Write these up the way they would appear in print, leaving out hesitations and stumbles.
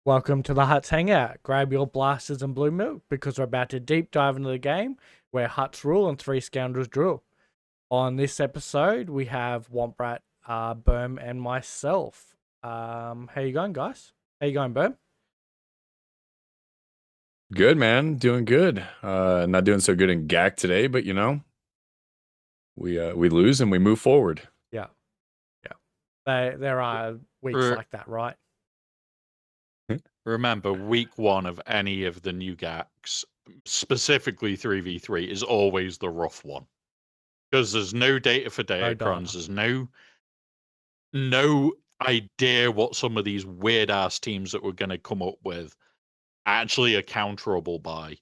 Welcome to the Hutts Hangout. Grab your blasters and blue milk because we're about to deep dive into the game where Hutts rule and three scoundrels drill. On this episode, we have Womprat, Berm, and myself. How you going, guys? How you going, Berm? Good, man. Doing good. Not doing so good in GAC today, but we lose and we move forward. Yeah, yeah. There are weeks Re- like that, right? Remember, week one of any of the new GACs, specifically 3v3, is always the rough one. Because there's no data for No Datacrons, data. there's no idea what some of these weird ass teams that we're going to come up with actually are counterable by.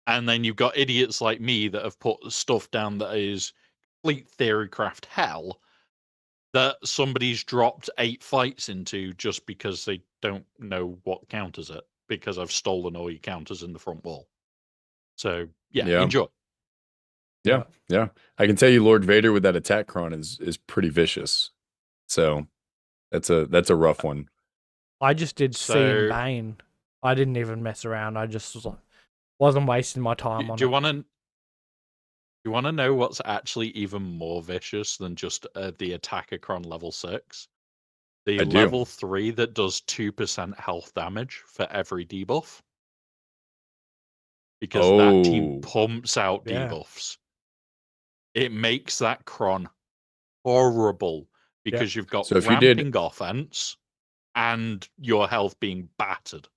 And then you've got idiots like me that have put stuff down that is complete theorycraft hell that somebody's dropped 8 fights into just because they don't know what counters it, because I've stolen all your counters in the front wall. So yeah, Yeah, enjoy. yeah, yeah. I can tell you, Lord Vader with that attack cron is pretty vicious. So that's a rough one. I just did C and So Bane. I didn't even mess around. I just wasn't wasting my time on do you it. want to know what's actually even more vicious than just the attacker cron level 6? The I do. level 3 that does 2% health damage for every debuff. Because that team Oh, pumps out Yeah, debuffs. It makes that cron horrible yeah. because you've got so if you did, ramping offense and your health being battered.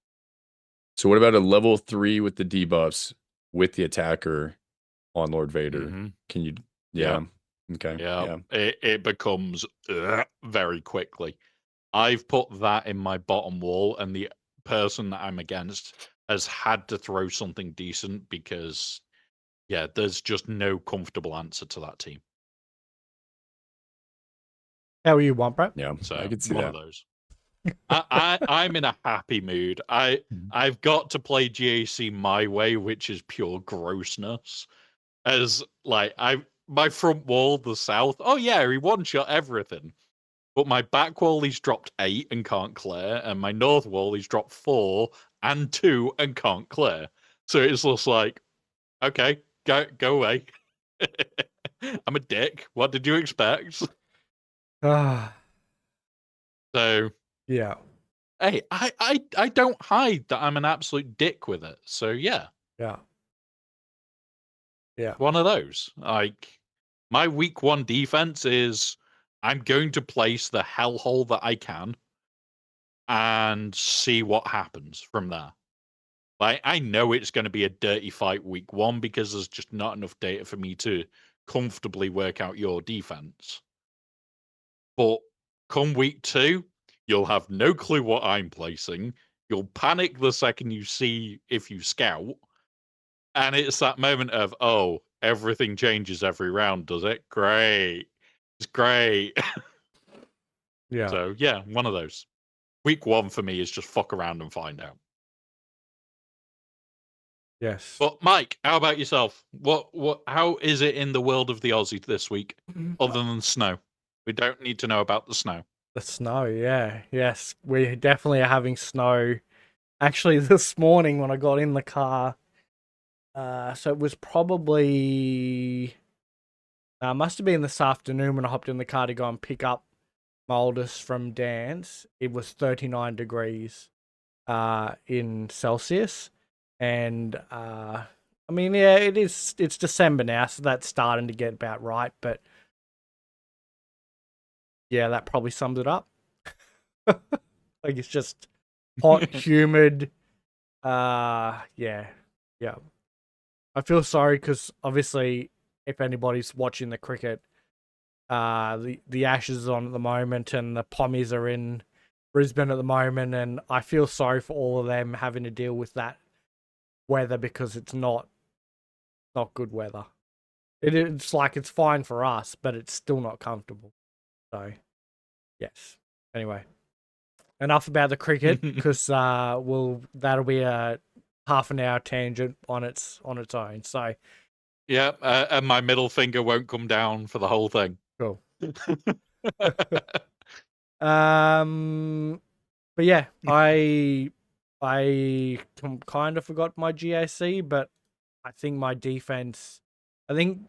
so what about a level 3 with the debuffs with the attacker on Lord Vader? Mm-hmm. Can you? Yep. Yeah. Okay. Yep. Yeah. It becomes very quickly. I've put that in my bottom wall, and the person that I'm against has had to throw something decent because, yeah, there's just no comfortable answer to that team. How are you, Womprat? Yeah. I So could see one of that. those. I'm in a happy mood. I've got to play GAC my way, which is pure grossness. As like my front wall, the south. Oh yeah, he one shot everything. But my back wall, he's dropped 8 and can't clear, and my north wall, he's dropped 4 and 2 and can't clear. So it's just like, okay, go away. I'm a dick. What did you expect? Ah, So yeah, hey, I don't hide that I'm an absolute dick with it. So yeah, yeah, yeah. one of those. Like my week one defense is I'm going to place the hellhole that I can and see what happens from there. Like I know it's going to be a dirty fight week one because there's just not enough data for me to comfortably work out your defense. But come week two, you'll have no clue what I'm placing. You'll panic the second you see if you scout. And it's that moment of, oh, everything changes every round, does it? Great. It's great. Yeah. So, yeah, one of those. Week one for me is just fuck around and find out. Yes. But Mike, how about yourself? How is it in the world of the Aussie this week, other than snow? We don't need to know about the snow. The snow, yeah. Yes, we definitely are having snow. Actually, this morning when I got in the car, so it was probably, must have been this afternoon when I hopped in the car to go and pick up my oldest from dance. It was 39 degrees in Celsius. And, I mean, yeah, it's December now, so that's starting to get about right, but yeah, that probably sums it up. Like it's just hot, humid. Yeah, yeah. I feel sorry because obviously, if anybody's watching the cricket, the Ashes is on at the moment, and the Pommies are in Brisbane at the moment, and I feel sorry for all of them having to deal with that weather because it's not good weather. It's like it's fine for us, but it's still not comfortable. So, yes. Anyway. Enough about the cricket because that'll be a half an hour tangent on its own. So Yeah, and my middle finger won't come down for the whole thing. cool. um, But yeah, I kind of forgot my GAC, but I think my defense. I think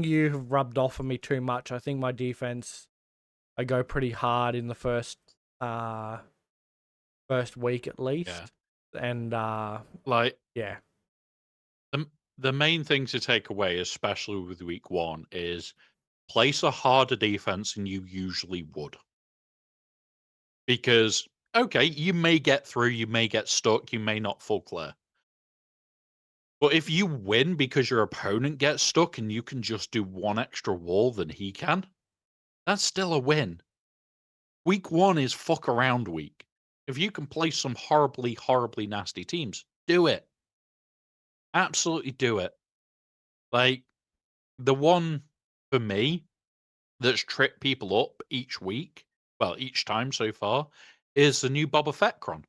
you have rubbed off on me too much. I think my defense. I go pretty hard in the first week at least, and Like yeah, the main thing to take away, especially with week 1, is place a harder defense than you usually would. Because, okay, you may get through, you may get stuck, you may not full clear. But if you win because your opponent gets stuck and you can just do one extra wall than he can, that's still a win. Week 1 is fuck around week. If you can play some horribly, horribly nasty teams, do it. Absolutely do it. Like, the one for me that's tripped people up each week, well, each time so far, is the new Boba Fett cron.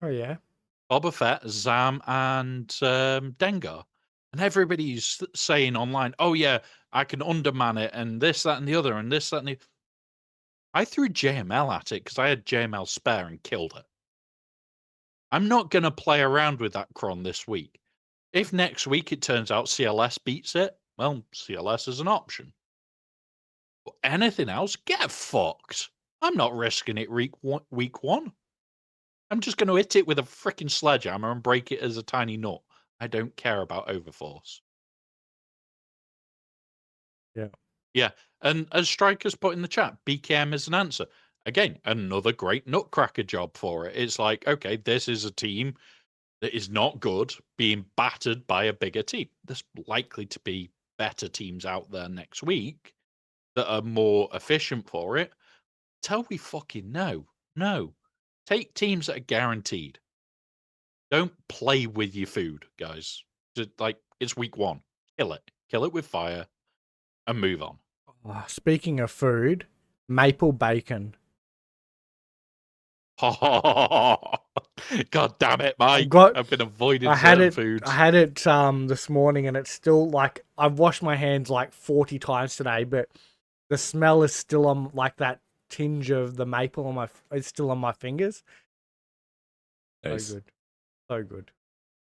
oh yeah, Boba Fett, Zam, and Dengar. And everybody's saying online, oh yeah, I can underman it, and this, that, and the other, and this, that, and the... I threw JML at it because I had JML spare and killed it. I'm not going to play around with that cron this week. If next week it turns out CLS beats it, well, CLS is an option. But anything else, get fucked. I'm not risking it week 1. I'm just going to hit it with a freaking sledgehammer and break it as a tiny nut. I don't care about overforce. Yeah. Yeah. And as Strikers put in the chat, BKM is an answer. Again, another great nutcracker job for it. It's like, okay, this is a team that is not good being battered by a bigger team. There's likely to be better teams out there next week that are more efficient for it. Till we fucking know. No. Take teams that are guaranteed. Don't play with your food, guys. Just, like, it's week 1. Kill it. Kill it with fire and move on. Speaking of food, maple bacon. God damn it, Mike. I've been avoiding certain foods. I had it this morning, and it's still like I've washed my hands like 40 times today, but the smell is still on, like that tinge of the maple on it's still on my fingers. Nice. So good. So good.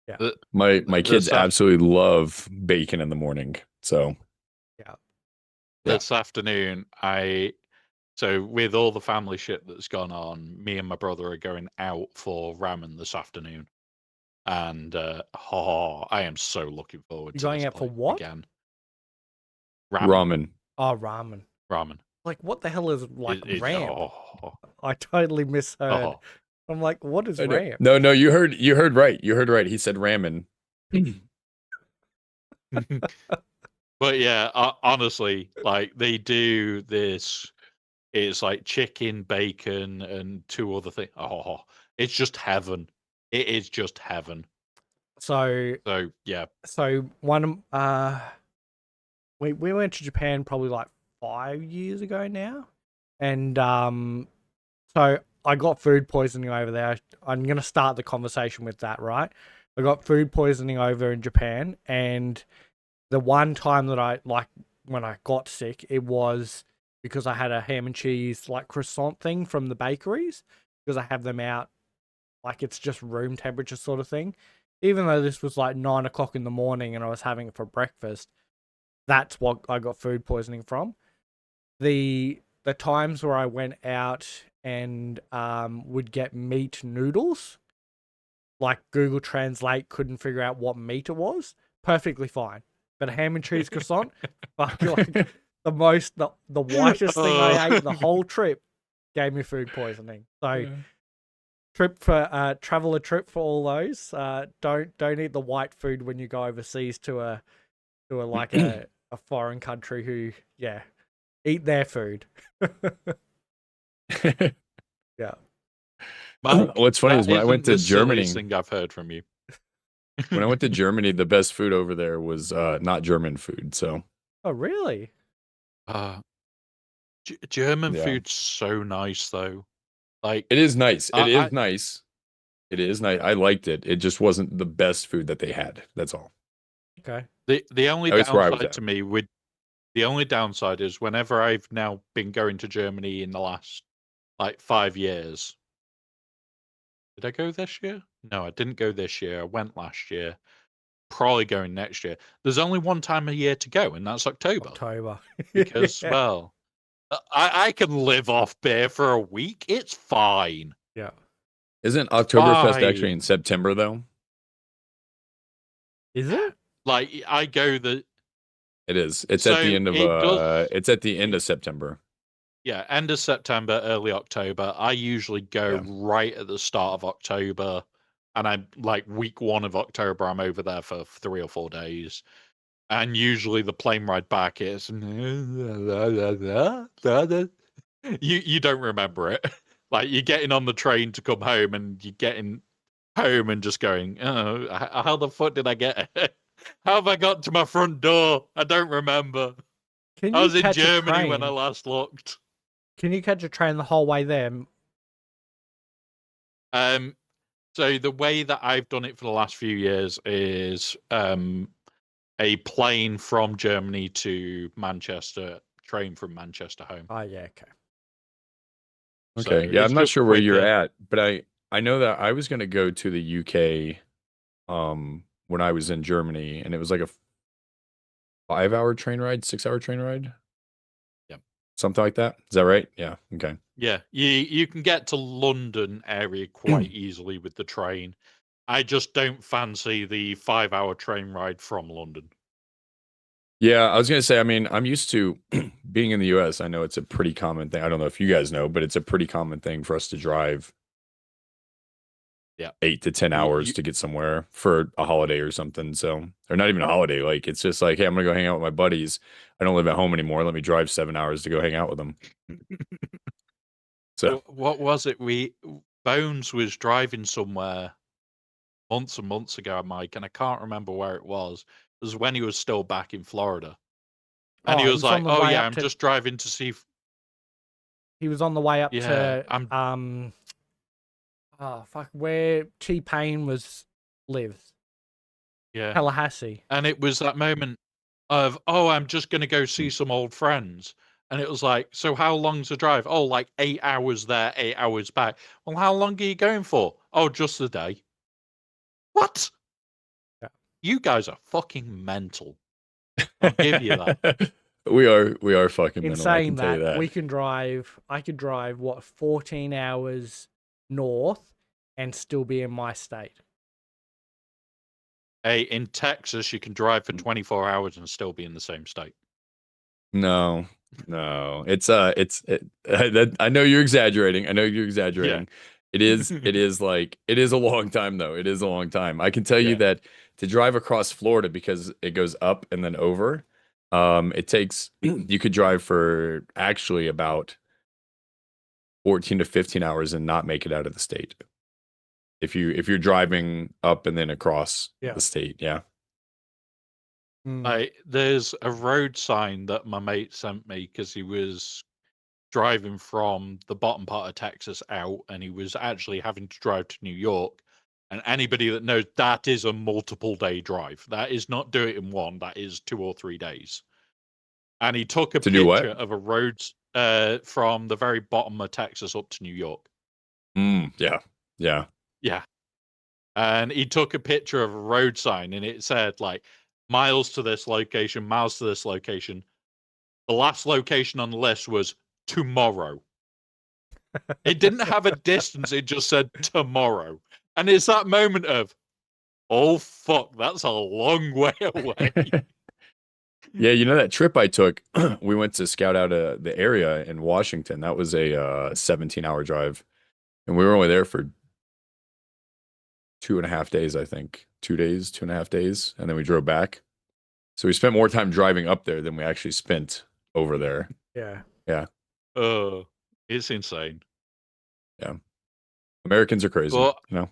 Yeah. My kids absolutely love bacon in the morning. So this afternoon, so with all the family shit that's gone on, me and my brother are going out for ramen this afternoon. And I am so looking forward to going this out for what? Again. Ramen. Oh, ramen. Ramen. Like, what the hell is like ram? Oh. I totally misheard. Oh. I'm like, what is ram? No, you heard right. You heard right. He said ramen. But yeah, honestly, like they do this. It's like chicken, bacon, and 2 other things. Oh, it's just heaven. It is just heaven. So yeah. So one we went to Japan probably like 5 years ago now, and so I got food poisoning over there. I'm gonna start the conversation with that, right? I got food poisoning over in Japan, and the one time that I, like, when I got sick, it was because I had a ham and cheese like croissant thing from the bakeries, because I have them out, like it's just room temperature sort of thing. Even though this was like 9 o'clock in the morning and I was having it for breakfast, that's what I got food poisoning from. The times where I went out and would get meat noodles, like Google Translate couldn't figure out what meat it was, perfectly fine. But a ham and cheese croissant, fuck, like the whitest thing I ate the whole trip gave me food poisoning. So traveler trip for all those. Don't eat the white food when you go overseas to a foreign country who, yeah, eat their food. Yeah. What's funny is when I went to Germany, thing I've heard from you. When I went to Germany, the best food over there was not German food. So. Oh really? German food's so nice though. Like, it is nice. It is nice. It is nice. I liked it. It just wasn't the best food that they had. That's all. Okay. The only downside to me with the only downside is whenever I've now been going to Germany in the last like 5 years, Did I go this year? No, I didn't go this year. I went last year. Probably going next year. There's only one time a year to go, and that's October. October. Because, Yeah. well, I can live off beer for a week. It's fine. Yeah. Isn't Oktoberfest actually Fine. in September though? Is it? Like I go the It is. It's So at the end of it does- it's at the end of September. end of September, early October. I usually go Yeah. right at the start of October, and I'm like week 1 of October. I'm over there for 3 or 4 days, and usually the plane ride back is you don't remember it. Like you're getting on the train to come home, and you're getting home and just going, oh, how the fuck did I get here? How have I got to my front door? I don't remember. Can I you was in catch a Germany when I train? last looked. Can you catch a train the whole way there? So the way that I've done it for the last few years is a plane from Germany to Manchester, train from Manchester home. Oh yeah, okay. Okay. So Yeah, it's I'm not just sure where you're quicker. at, but I know that I was going to go to the UK when I was in Germany, and it was like a 5-hour train ride, 6-hour train ride. Yep. Something like that. Is that right? Yeah. Okay. Yeah, you can get to London area quite easily with the train. I just don't fancy the 5-hour train ride from London. Yeah, I was going to say, I mean, I'm used to being in the US. I know it's a pretty common thing. I don't know if you guys know, but it's a pretty common thing for us to drive 8 to 10 hours to get somewhere for a holiday or something. So, or not even a holiday. Like, it's just like, hey, I'm going to go hang out with my buddies. I don't live at home anymore. Let me drive 7 hours to go hang out with them. So, What was it? Bones was driving somewhere months and months ago, Mike, and I can't remember where it was. It was when he was still back in Florida. And he Oh, was like, on the "Oh way yeah, up I'm to. just driving to see." He was on the way up Yeah, to oh fuck, where T-Pain lives. Yeah, Tallahassee. and it was that moment of, "Oh, I'm just gonna go see some old friends," and it was like, "So how long's the drive?" "Oh, like 8 hours there, 8 hours back." "Well, how long are you going for?" "Oh, just a day." What? Yeah. You guys are fucking mental. I'll give you that. we are fucking In mental. I saying can tell you that, that. I could drive what 14 hours north and still be in my state. Hey, in Texas, you can drive for 24 hours and still be in the same state. No, it's I know you're exaggerating. I know you're exaggerating. It is like it is a long time though. It is a long time. I can tell you Yeah. that to drive across Florida because it goes up and then over, it takes you could drive for actually about 14 to 15 hours and not make it out of the state. If you're driving up and then across Yeah. the state, yeah. There's a road sign that my mate sent me because he was driving from the bottom part of Texas out, and he was actually having to drive to New York. And anybody that knows, that is a multiple day drive. That is not do it in one. That is 2 or 3 days. And he took a To do what? picture of a road from the very bottom of Texas up to New York. Yeah. Yeah. And he took a picture of a road sign, and it said like miles to this location, miles to this location. The last location on the list was tomorrow. It didn't have a distance, it just said tomorrow. And it's that moment of, oh fuck, that's a long way away. Yeah, you know that trip I took, we went to scout out the area in Washington. That was a 17-hour drive. And we were only there for 2.5 days, I think. 2 days, 2.5 days. And then we drove back. So we spent more time driving up there than we actually spent over there. Yeah. Yeah. It's insane. Yeah. Americans are crazy, But you know?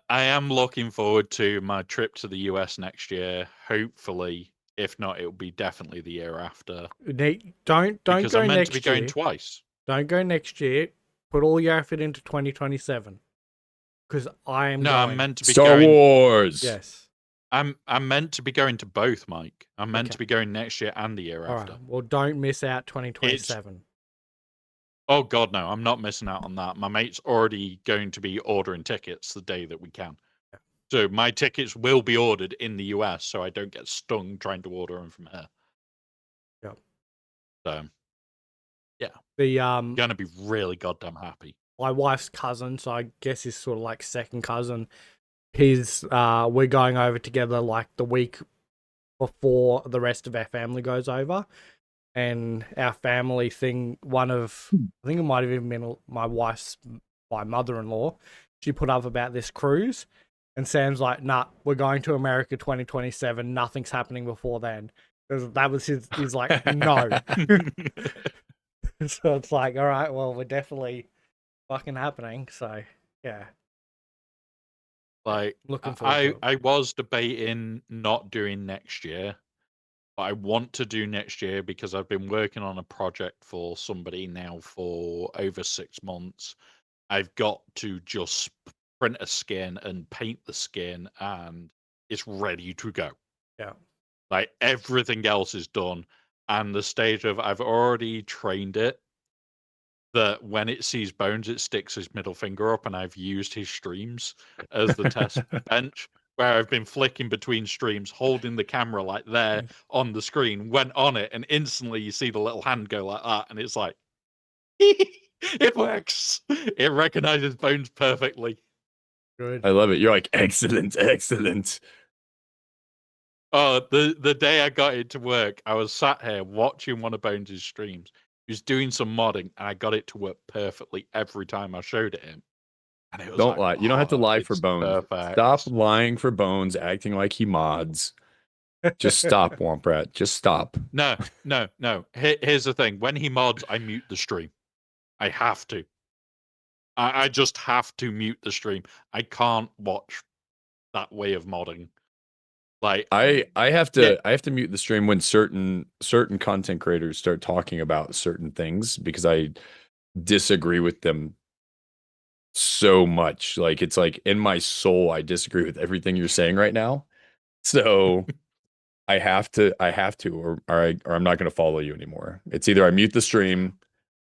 I am looking forward to my trip to the US next year. Hopefully, if not, it'll be definitely the year after. Don't Because go I'm meant next to be going year. twice. Don't go next year. Put all your effort into 2027. Because I am No, going. I'm meant to be Star going. Wars. Yes. I'm meant to be going to both, Mike. I'm meant Okay. to be going next year and the year All after. right. Well, don't miss out 2027. Oh God, no! I'm not missing out on that. My mate's already going to be ordering tickets the day that we can. So my tickets will be ordered in the US, so I don't get stung trying to order them from here. Yep. So, yeah, The gonna be really goddamn happy. my wife's cousin, so I guess he's sort of like second cousin. We're going over together like the week before the rest of our family goes over. And our family thing, I think it might have even been my mother-in-law, she put up about this cruise, and Sam's like, nah, we're going to America 2027, nothing's happening before then. That was he's like, no. So it's like, all right, well, we're definitely fucking happening, so yeah. Like, Looking forward to it. I was debating not doing next year, but I want to do next year because I've been working on a project for somebody now for over 6 months. I've got to just print a skin and paint the skin, and it's ready to go. Yeah. Like, everything else is done, and the stage of I've already trained it that when it sees bones, it sticks his middle finger up, and I've used his streams as the test bench, where I've been flicking between streams, holding the camera like there on the screen, went on it, and instantly you see the little hand go like that, and it's like, it works. It recognizes bones perfectly. Good. I love it. You're like, excellent, excellent. Oh, the day I got it to work, I was sat here watching one of Bones' streams. He was doing some modding, and I got it to work perfectly every time I showed it him. And it was Don't lie. like, You don't have to "Oh, lie for it's Bones. perfect." Stop lying for Bones, acting like he mods. Just stop, Womp Rat. Just stop. No. Here's the thing: when he mods, I mute the stream. I have to. I just have to mute the stream. I can't watch that way of modding. Like, I have to mute the stream when certain content creators start talking about certain things because I disagree with them so much. Like, it's like in my soul I disagree with everything you're saying right now. So I have to or I'm not going to follow you anymore. It's either I mute the stream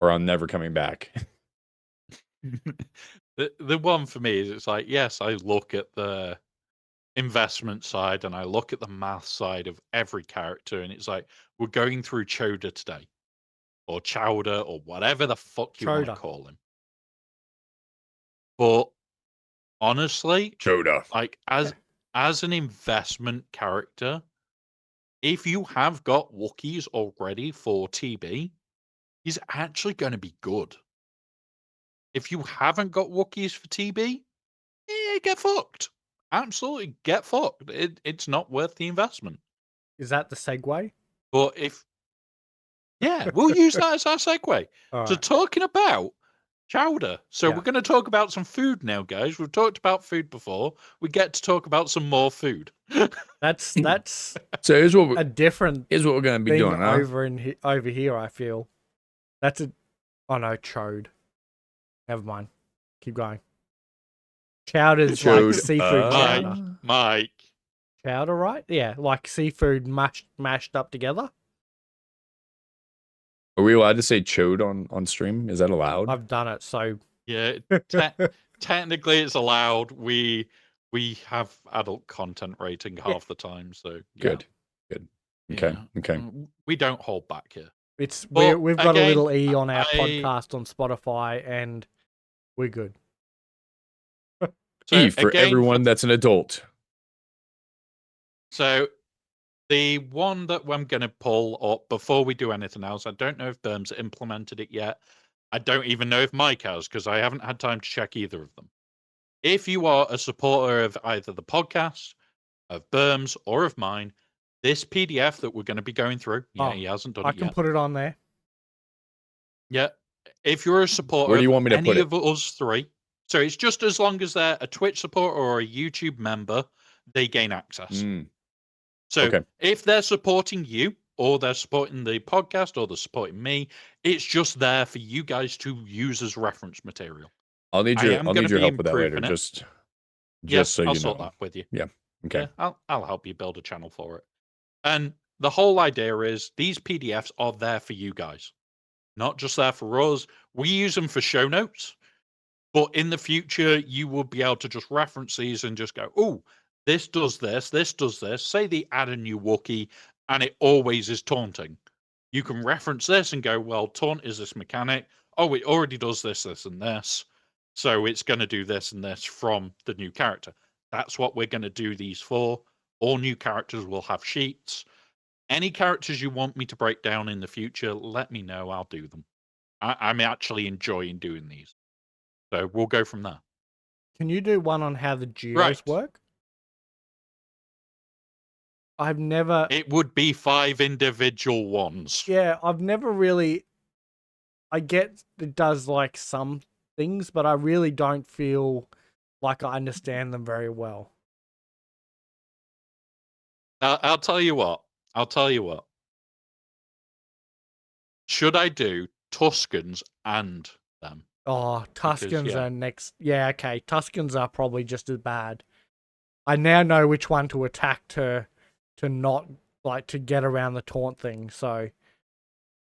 or I'm never coming back. the one for me is, it's like, yes, I look at the investment side and I look at the math side of every character, and it's like, we're going through Choda today, or Chowder, or whatever the fuck you want to Choda. call him. But honestly, Choda. like, as an investment character, if you have got Wookiees already for TB, he's actually going to be good. If you haven't got Wookiees for TB, get fucked. Absolutely get fucked. It's not worth the investment. Is that the segue? But we'll use that as our segue to talking about chowder. So we're going to talk about some food now, guys. We've talked about food before. We get to talk about some more food. That's So here's what a different we're going to be thing doing, huh? over here. I feel that's a chode. Never mind. Keep going. Chowder's like seafood chowder. Mike. Chowder, right? Yeah, like seafood mashed up together. Are we allowed to say chode on stream? Is that allowed? I've done it, so yeah. Technically, it's allowed. We have adult content rating half the time, so good. Okay, okay. We don't hold back here. We've got a little E on our podcast on Spotify, and we're good. So E for everyone that's an adult. So the one that I'm going to pull up before we do anything else, I don't know if Berm's implemented it yet. I don't even know if Mike has, because I haven't had time to check either of them. If you are a supporter of either the podcast, of Berm's, or of mine, this PDF that we're going to be going through, he hasn't done it yet. I can put it on there. Yeah. If you're a supporter of any of us three, so it's just as long as they're a Twitch supporter or a YouTube member, they gain access. So if they're supporting you, or they're supporting the podcast, or they're supporting me, it's just there for you guys to use as reference material. I'll need your help with that later. Just so you know. I'll sort that with you. Yeah. Okay. Yeah, I'll help you build a channel for it. And the whole idea is these PDFs are there for you guys. not just there for us. We use them for show notes, but in the future, you will be able to just reference these and just go, oh, this does this, this does this. Say they add a new Wookiee, and it always is taunting. You can reference this and go, well, taunt is this mechanic. Oh, it already does this, this, and this. So it's going to do this and this from the new character. That's what we're going to do these for. All new characters will have sheets. Any characters you want me to break down in the future, let me know. I'll do them. I'm actually enjoying doing these. So we'll go from there. Can you do one on how the geos Right. work? I've never... It would be 5 individual ones. Yeah, I've never really... I get it does like some things, but I really don't feel like I understand them very well. I'll tell you what. Should I do Tuscans and them? Oh, Tuscans yeah. are next. Yeah, okay. Tuscans are probably just as bad. I now know which one to attack to not, like, to get around the taunt thing. So,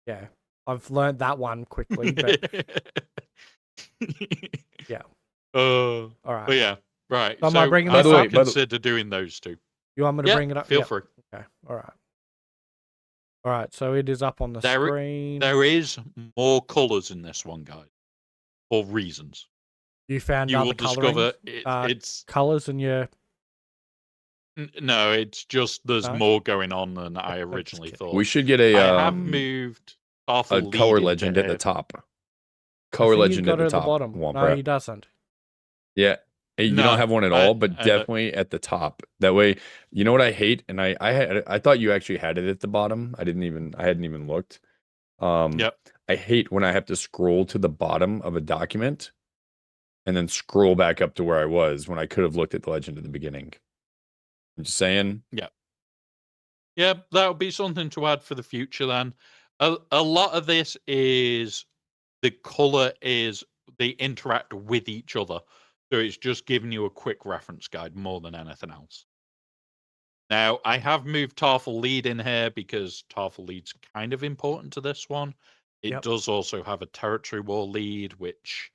yeah. I've learned that one quickly, but yeah. All right. But yeah, right. So am I bringing By this the up? way, Consider doing those two. You want me to bring it up? Feel Yep. free. Okay. All right. All right. So it is up on the screen. There is more colors in this one, guys, for reasons. You found You other will discover it's colors in your... No, it's just there's more going on than I originally thought. We should get a I have moved a color legend at the top. Color legend at the top. Bottom. No, he doesn't. Yeah. You don't have one at all, but definitely at the top. That way, you know what I hate, and I thought you actually had it at the bottom. I hadn't even looked. Yep. I hate when I have to scroll to the bottom of a document and then scroll back up to where I was when I could have looked at the legend at the beginning. I'm just saying. Yeah. Yeah, that would be something to add for the future then. A lot of this is the color is they interact with each other. So it's just giving you a quick reference guide more than anything else. Now, I have moved Tarful Lead in here because Tarful Lead's kind of important to this one. It does also have a territory war lead, which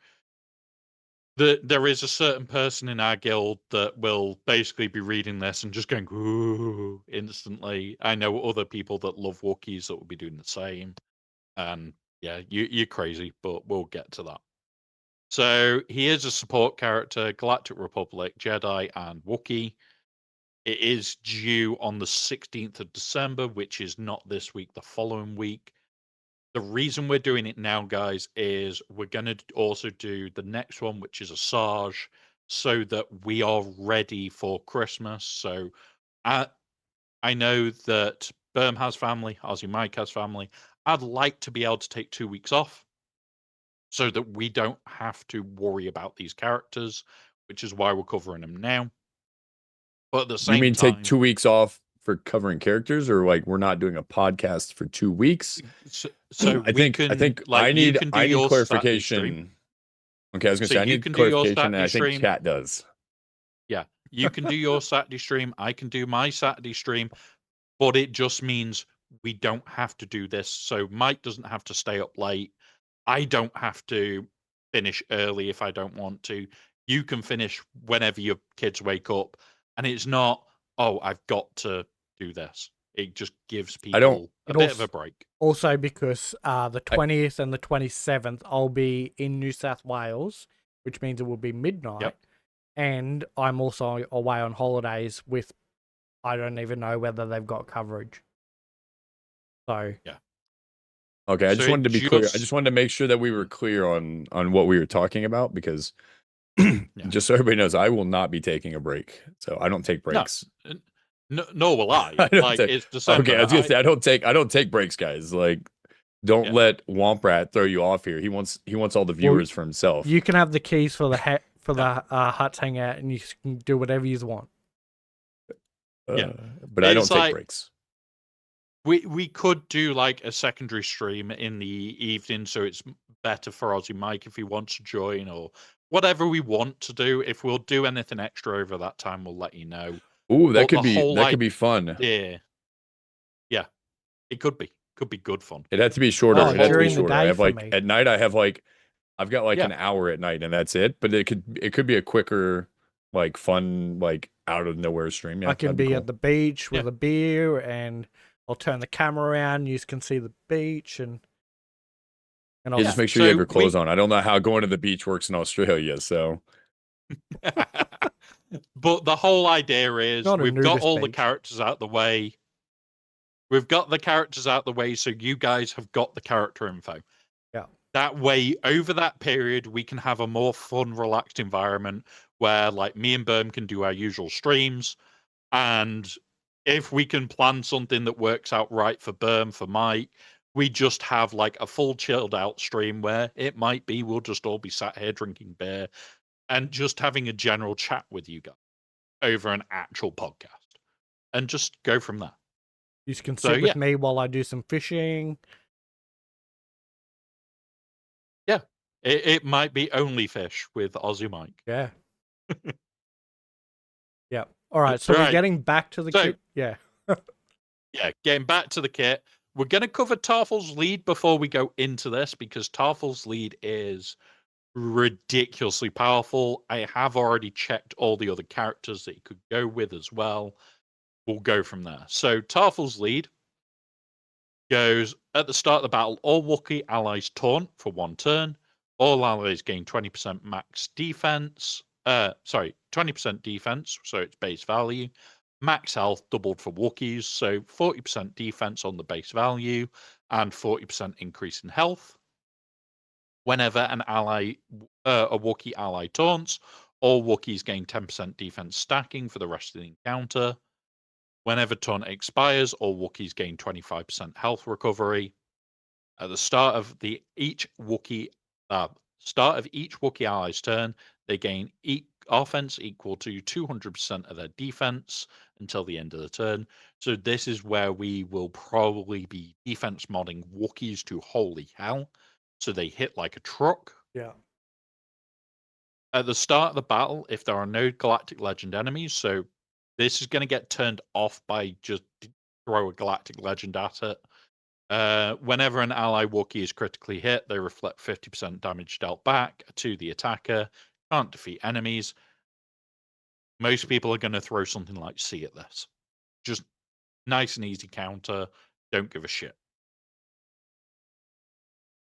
there is a certain person in our guild that will basically be reading this and just going, ooh, instantly. I know other people that love Wookiees that will be doing the same. And yeah, you're crazy, but we'll get to that. So he is a support character, Galactic Republic, Jedi, and Wookiee. It is due on the 16th of December, which is not this week, the following week. The reason we're doing it now, guys, is we're going to also do the next one, which is a Sarge, so that we are ready for Christmas. So I know that Berm has family, Ozzy Mike has family. I'd like to be able to take 2 weeks off so that we don't have to worry about these characters, which is why we're covering them now. But at the same time... You mean take 2 weeks off for covering characters, or like we're not doing a podcast for 2 weeks? So I think I need clarification. Okay, I was gonna say I need clarification, and I think Cat does. Yeah, you can do your Saturday stream. I can do my Saturday stream, but it just means we don't have to do this. So Mike doesn't have to stay up late. I don't have to finish early if I don't want to. You can finish whenever your kids wake up, and it's not, oh, I've got to do this. It just gives people a bit of a break. Also, because the 20th and the 27th, I'll be in New South Wales, which means it will be midnight. Yep. And I'm also away on holidays with, I don't even know whether they've got coverage. So, yeah. Okay, I just wanted to be clear. I just wanted to make sure that we were clear on what we were talking about, because just so everybody knows, I will not be taking a break. So I don't take breaks. No, will I? It's December. Okay, I was gonna say I don't take breaks, guys. Like, don't let Womprat throw you off here. He wants all the viewers for himself. You can have the keys for the Hutts Hangout, and you can do whatever you want. But I don't take breaks. We could do like a secondary stream in the evening, so it's better for Ozzy Mike if he wants to join, or whatever we want to do. If we'll do anything extra over that time, we'll let you know. Ooh, that could be fun. Yeah, it could be. Could be good fun. It had to be shorter. Oh, It had to be during the shorter. I day have for like me. at night. I've got like Yeah. an hour at night, and that's it. But it could be a quicker, like fun, like out of nowhere stream. Yeah, I can that'd be be cool. at the beach with Yeah. a beer, and I'll turn the camera around. You can see the beach, and I'll Yeah, just make sure you have So your clothes on. I don't know how going to the beach works in Australia, so But the whole idea is Not a we've got nudist all the beach. characters out the way. We've got the characters out the way, so you guys have got the character info. Yeah. That way, over that period, we can have a more fun, relaxed environment where, like, me and Berm can do our usual streams. And if we can plan something that works out right for Berm, for Mike, we just have like a full chilled out stream where it might be we'll just all be sat here drinking beer and just having a general chat with you guys over an actual podcast and just go from there. You can So, sit with yeah. me while I do some fishing. Yeah. It might be only fish with Aussie Mike. Yeah. Yeah. All right. So we're Right. getting back to the So- kit. Yeah. Yeah, getting back to the kit, we're going to cover Tarfel's lead before we go into this because Tarfel's lead is ridiculously powerful. I have already checked all the other characters that you could go with as well. We'll go from there. So Tarfel's lead goes at the start of the battle, all Wookiee allies taunt for 1 turn. All allies gain 20% max defense. 20% defense, so it's base value. Max health doubled for Wookiees, so 40% defense on the base value and 40% increase in health. Whenever an ally, a Wookiee ally taunts, all Wookiees gain 10% defense stacking for the rest of the encounter. Whenever taunt expires, all Wookiees gain 25% health recovery. At the start of each Wookiee ally's turn, they gain offense equal to 200% of their defense until the end of the turn. So this is where we will probably be defense modding Wookiees to holy hell. So they hit like a truck. Yeah. At the start of the battle, if there are no Galactic Legend enemies, so this is going to get turned off by just throw a Galactic Legend at it. Whenever an ally Wookiee is critically hit, they reflect 50% damage dealt back to the attacker. Can't defeat enemies. Most people are going to throw something like C at this. Just nice and easy counter. Don't give a shit.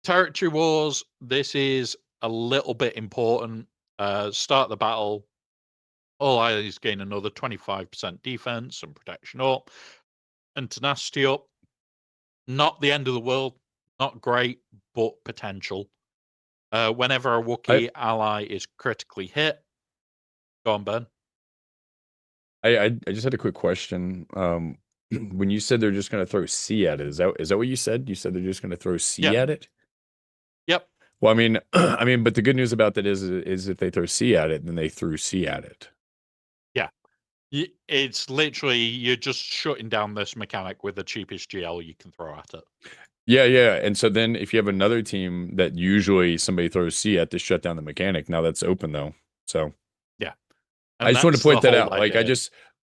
Territory Wars. This is a little bit important. Start the battle. All allies gain another 25% defense and protection up. And tenacity up. Not the end of the world. Not great, but potential. Whenever a Wookiee ally is critically hit. Go on, Ben. I just had a quick question. When you said they're just going to throw C at it, is that what you said? You said they're just going to throw C Yeah. at it? Yep. Well, I mean, but the good news about that is if they throw C at it, then they threw C at it. Yeah. It's literally, you're just shutting down this mechanic with the cheapest GL you can throw at it. Yeah, yeah. And so then if you have another team that usually somebody throws C at to shut down the mechanic, now that's open though. So yeah. I just wanted to point that out. Like Idea.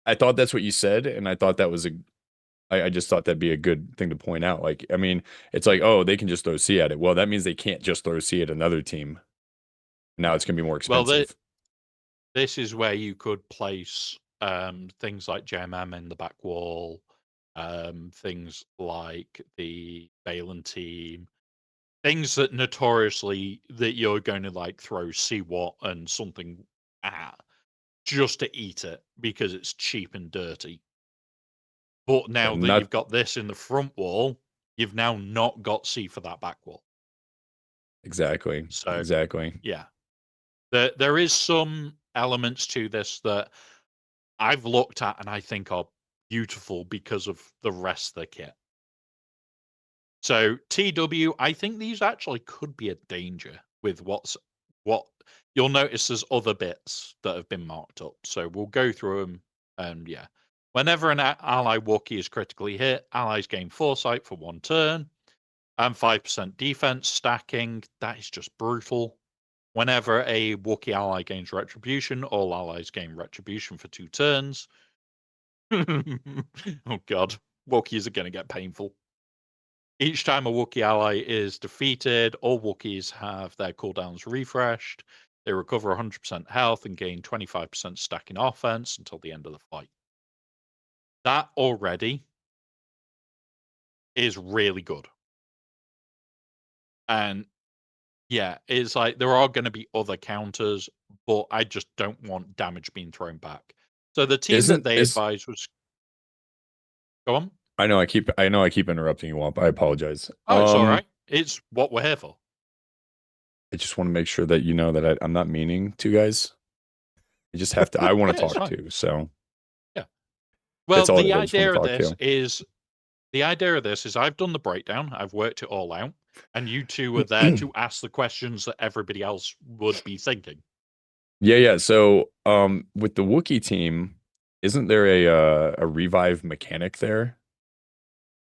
I thought that's what you said, and I thought that was I just thought that'd be a good thing to point out. Like, I mean, it's like, oh, they can just throw C at it. Well, that means they can't just throw C at another team. Now it's gonna be more expensive. This is where you could place things like JMM in the back wall, things like the Balin team, things that notoriously that you're going to like throw C what and something at just to eat it because it's cheap and dirty. But now that you've got this in the front wall, you've now not got C for that back wall. Exactly. So exactly. yeah. There is some elements to this that I've looked at and I think are beautiful because of the rest of the kit. So TW, I think these actually could be a danger with what you'll notice there's other bits that have been marked up. So we'll go through them and yeah. Whenever an ally Wookiee is critically hit, allies gain foresight for 1 turn and 5% defense stacking. That is just brutal. Whenever a Wookiee ally gains retribution, all allies gain retribution for 2 turns. Oh god, Wookiees are going to get painful. Each time a Wookiee ally is defeated, all Wookiees have their cooldowns refreshed. They recover 100% health and gain 25% stacking offense until the end of the fight. That already is really good. And yeah, it's like there are going to be other counters, but I just don't want damage being thrown back. So the team that they advised was go on. I know I keep interrupting you, Womp. I apologize. Oh, it's all right. It's what we're here for. I just want to make sure that you know that I'm not meaning to, guys. I just have to. I want to Yeah, it's talk fine. too. So yeah. Well, that's all the I just want idea to of talk this to. is I've done the breakdown, I've worked it all out, and you two were there to ask the questions that everybody else would be thinking. Yeah. So, with the Wookiee team, isn't there a revive mechanic there?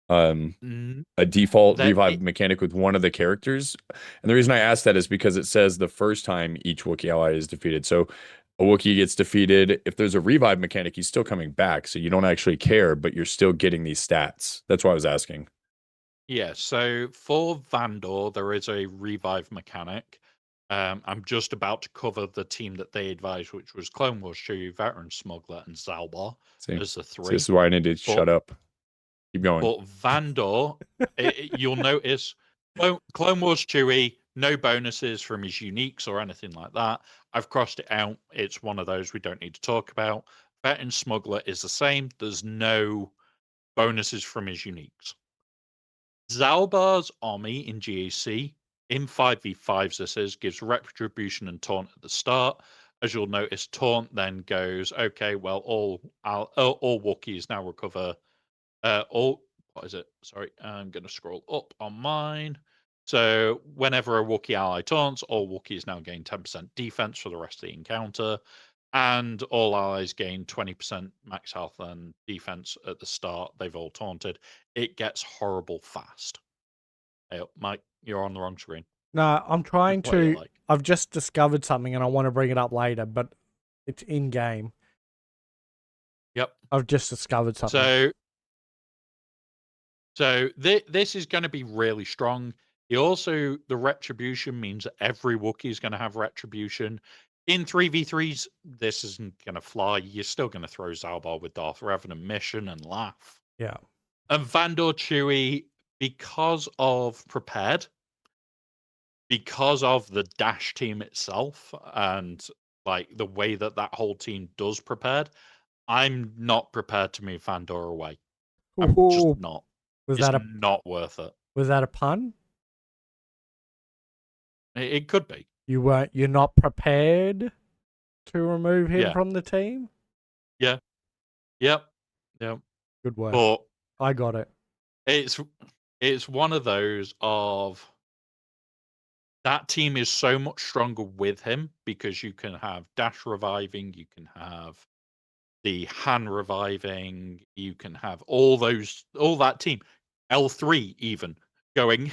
A default That revive it, mechanic with one of the characters. And the reason I asked that is because it says the first time each Wookiee ally is defeated. So a Wookiee gets defeated. If there's a revive mechanic, he's still coming back. So you don't actually care, but you're still getting these stats. That's why I was asking. yeah, so for Vandor, there is a revive mechanic. I'm just about to cover the team that they advised, which was Clone Wars Chewie, Veteran Smuggler, and Zalbar See, as the so three. this is why I need to shut up. Keep going. But Vandor, you'll notice Clone Wars Chewie, no bonuses from his uniques or anything like that. I've crossed it out. It's one of those we don't need to talk about. Veteran Smuggler is the same. There's no bonuses from his uniques. Zalbar's army in GAC, in 5v5s this is, gives Retribution and Taunt at the start. As you'll notice, Taunt then goes, okay, well, all Wookiees now recover what is it? Sorry, I'm going to scroll up on mine. So whenever a Wookiee ally taunts, all Wookiees now gain 10% defense for the rest of the encounter, and all allies gain 20% max health and defense at the start. They've all taunted. It gets horrible fast. Hey, Mike, you're on the wrong screen. No, I'm trying What are you to. like? I've just discovered something and I want to bring it up later, but it's in game. Yep. I've just discovered something. So this is going to be really strong. The retribution means that every Wookiee is going to have retribution. In 3v3s, this isn't going to fly. You're still going to throw Zalbar with Darth Revan Mission and laugh. Yeah. And Vandor Chewie, because of Prepared, because of the Dash team itself, and like the way that whole team does Prepared, I'm not prepared to move Vandor away. I'm just not. It's not worth it. Was that a pun? It could be. You're not prepared to remove him Yeah. from the team? Yeah. Yep. Good work. But I got it. It's one of those of that team is so much stronger with him because you can have Dash reviving, you can have the Han reviving, you can have all that team. L3 even going,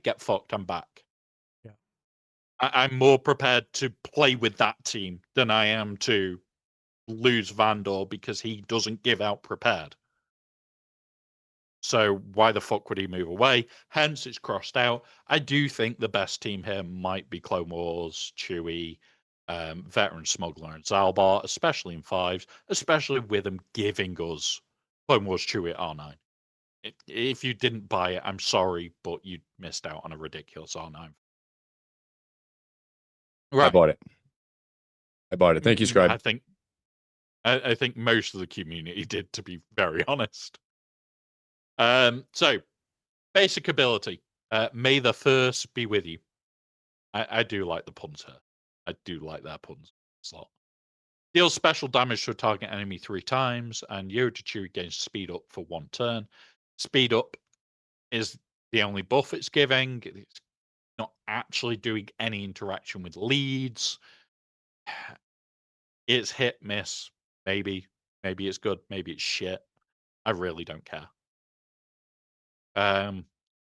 get fucked, I'm back. Yeah. I'm more prepared to play with that team than I am to lose Vandor because he doesn't give out Prepared. So why the fuck would he move away? Hence, it's crossed out. I do think the best team here might be Clone Wars, Chewie, Veteran Smuggler, and Zalbar, especially in 5s, especially with them giving us Clone Wars Chewie at R9. If you didn't buy it, I'm sorry, but you missed out on a ridiculous R9. Right. I bought it. Thank you, Scribe. I think most of the community did, to be very honest. So, basic ability. May the First be with you. I do like the puns here. I do like that puns slot. Deals special damage to a target enemy 3 times, and Yoda Chewie gains speed up for 1 turn. Speed up is the only buff it's giving. It's not actually doing any interaction with leads. It's hit, miss, maybe. Maybe it's good, maybe it's shit. I really don't care.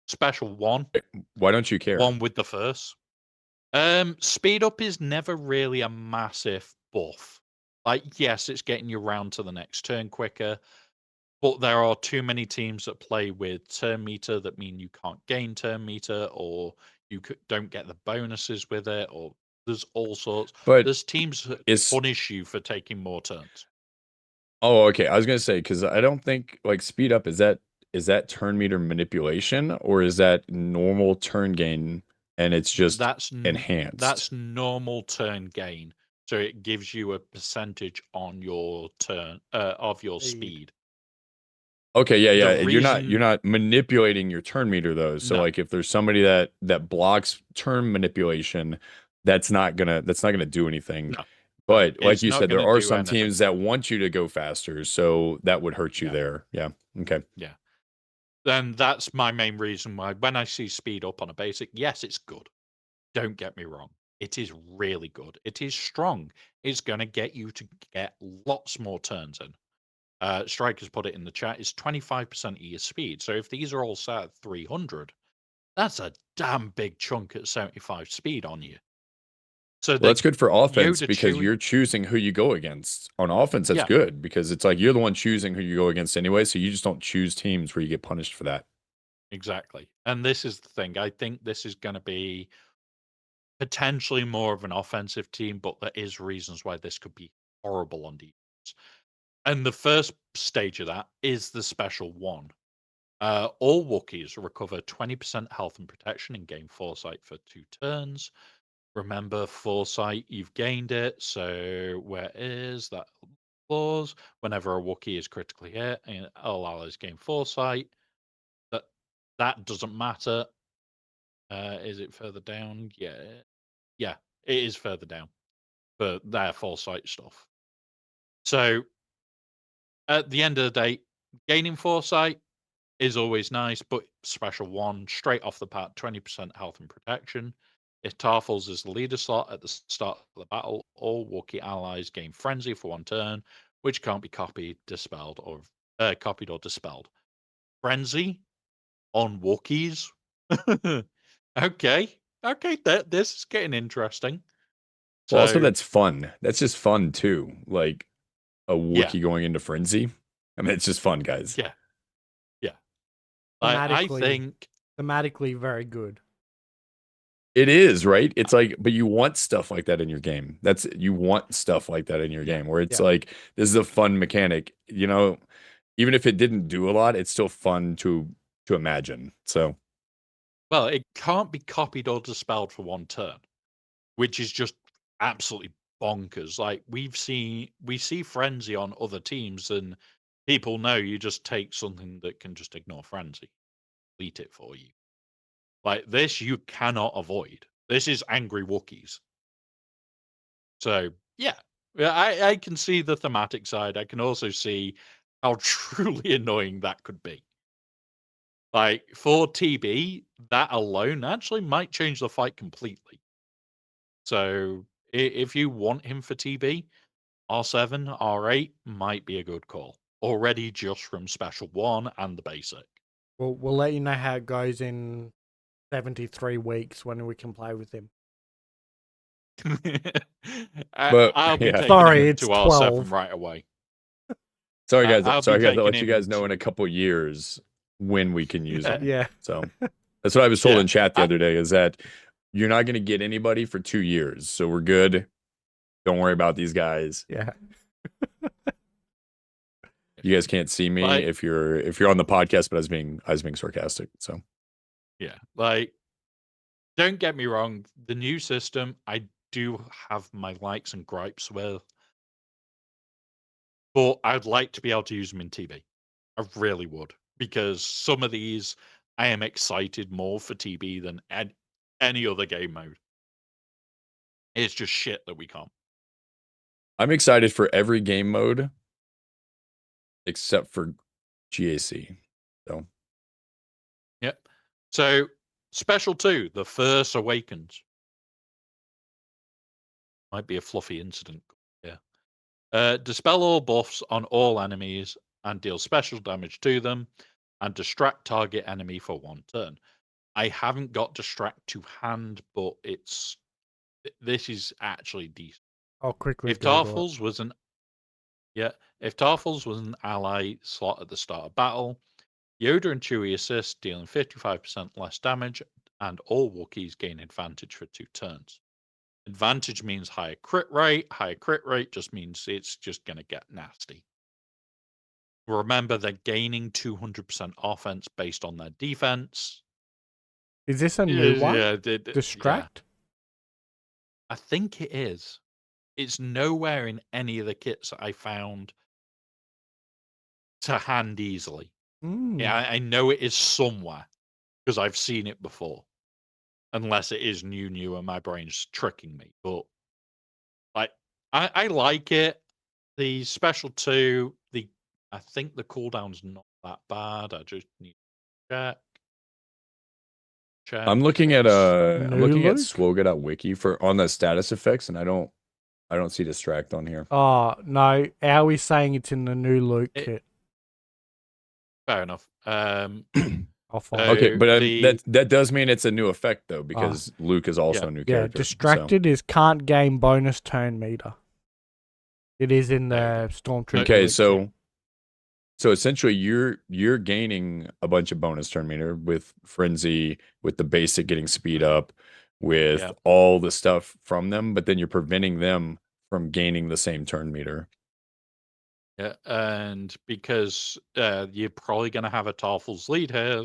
Special 1. Why don't you care? 1 with the First. Speed up is never really a massive buff. Like, yes, it's getting you round to the next turn quicker, But there are too many teams that play with turn meter that mean you can't gain turn meter, or you don't get the bonuses with it, or there's all sorts. But There's teams that it's punish you for taking more turns. oh, okay. I was gonna say because I don't think like speed up is that turn meter manipulation or is that normal turn gain and it's just That's enhanced? normal turn gain. So it gives you a percentage on your turn of your speed. Okay, yeah, The yeah. You're reason not manipulating your turn meter though. So no, like if there's somebody that blocks turn manipulation, that's not gonna do anything. no, But like it's you not said, going there to are do some anything. teams that want you to go faster, so that would hurt you Yeah, there. Yeah. Okay. yeah. Then that's my main reason why when I see speed up on a basic, yes, it's good. Don't get me wrong. It is really good. It is strong. It's going to get you to get lots more turns in. Strikers put it in the chat. It's 25% of your speed. So if these are all set at 300, that's a damn big chunk at 75 speed on you. So Well, that's the good for offense Yoda because Chewie, you're choosing who you go against. On offense, that's yeah, good because it's like you're the one choosing who you go against anyway, so you just don't choose teams where you get punished for that. exactly. And this is the thing. I think this is going to be potentially more of an offensive team, but there is reasons why this could be horrible on defense. And the first stage of that is the special one. All Wookiees recover 20% health and protection and gain foresight for 2 turns. Remember, foresight, you've gained it. So where is that clause? Whenever a Wookiee is critically hit, and all allies gain foresight. That doesn't matter. Is it further down? Yeah, it is further down for their foresight stuff. So at the end of the day, gaining foresight is always nice, but special one straight off the bat, 20% health and protection. If Tarfels is the leader slot at the start of the battle, all Wookiee allies gain frenzy for 1 turn, which can't be copied, dispelled, or dispelled. Frenzy on Wookiees. Okay, this is getting interesting. Well, also So that's fun. That's just fun too. Like a yeah, Wookiee going into frenzy. I mean, it's just fun, guys. yeah, yeah. I Thematically, think thematically very good. It is, right? It's like, but you want stuff like that in your game. You want stuff like that in your yeah. game where it's Yeah. like, this is a fun mechanic, even if it didn't do a lot, it's still fun to imagine. So, Well, it can't be copied or dispelled for 1 turn, which is just absolutely bonkers. Like we see frenzy on other teams, and people know you just take something that can just ignore frenzy, delete it for you. Like this, you cannot avoid. This is angry Wookiees. So yeah, I can see the thematic side. I can also see how truly annoying that could be. Like for TB, that alone actually might change the fight completely. So if you want him for TB, R7, R8 might be a good call. Already just from special one and the basic. We'll let you know how it goes in 73 weeks when we can play with him. but I'll be yeah, taking Sorry, him it's to R7 12. right away. sorry guys, I'll be sorry guys, I'll taking let you him guys know to in a couple years when we can use them. Yeah. So that's what I was told Yeah. in chat the other day is that you're not going to get anybody for 2 years. So we're good. Don't worry about these guys. Yeah. You guys can't see me Like, if you're on the podcast, but I was being sarcastic. So yeah. Like, don't get me wrong. The new system, I do have my likes and gripes with. But I'd like to be able to use them in TB. I really would. Because some of these, I am excited more for TB than any other game mode. It's just shit that we can't. I'm excited for every game mode except for GAC. So Yep. So, Special 2, The First Awakens. Might be a fluffy incident. Yeah. Dispel all buffs on all enemies and deal special damage to them, and distract target enemy for 1 turn. I haven't got distract to hand, but this is actually decent. I'll quickly If Google it. Tarfels was an Yeah. If Tarfels was an ally slot at the start of battle, Yoda and Chewie assist, dealing 55% less damage, and all Wookiees gain advantage for 2 turns. Advantage means higher crit rate. Higher crit rate just means it's just going to get nasty. Remember, they're gaining 200% offense based on their defense. Is this a new one? Yeah, Distract? I think it is. It's nowhere in any of the kits that I found to hand easily. Mm. Yeah, I know it is somewhere because I've seen it before. Unless it is new and my brain's tricking me. But like I like it. The special 2, I think the cooldown's not that bad. I just need to check. I'm looking at New Luke? SWGoH.wiki for on the status effects, and I don't see distract on here. Oh, no. Owie's saying it's in the new Luke kit. Fair enough. I'll find Okay, it. but that does mean it's a new effect though, because Luke is also a new Yeah, character. distracted is can't gain bonus turn meter. It is in the Stormtrooper. Okay, Luke so kit. so essentially you're gaining a bunch of bonus turn meter with frenzy, with the basic getting speed up, with all the stuff from them, but then you're preventing them from gaining the same turn meter. Yeah, and because you're probably going to have a Tarfels lead here,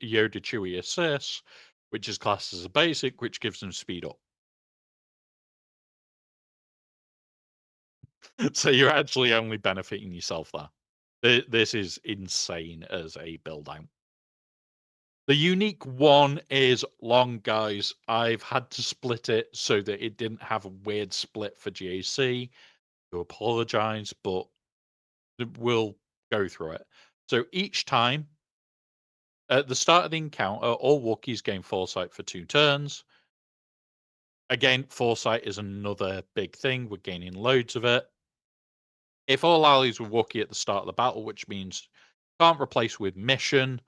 Yoda Chewie assist, which is classed as a basic, which gives them speed up. So you're actually only benefiting yourself there. This is insane as a build out. The unique one is long, guys. I've had to split it so that it didn't have a weird split for GAC. I apologize, but we'll go through it. So each time, at the start of the encounter, all Wookiees gain Foresight for 2 turns. Again, Foresight is another big thing. We're gaining loads of it. If all allies were Wookiee at the start of the battle, which means can't replace with mission,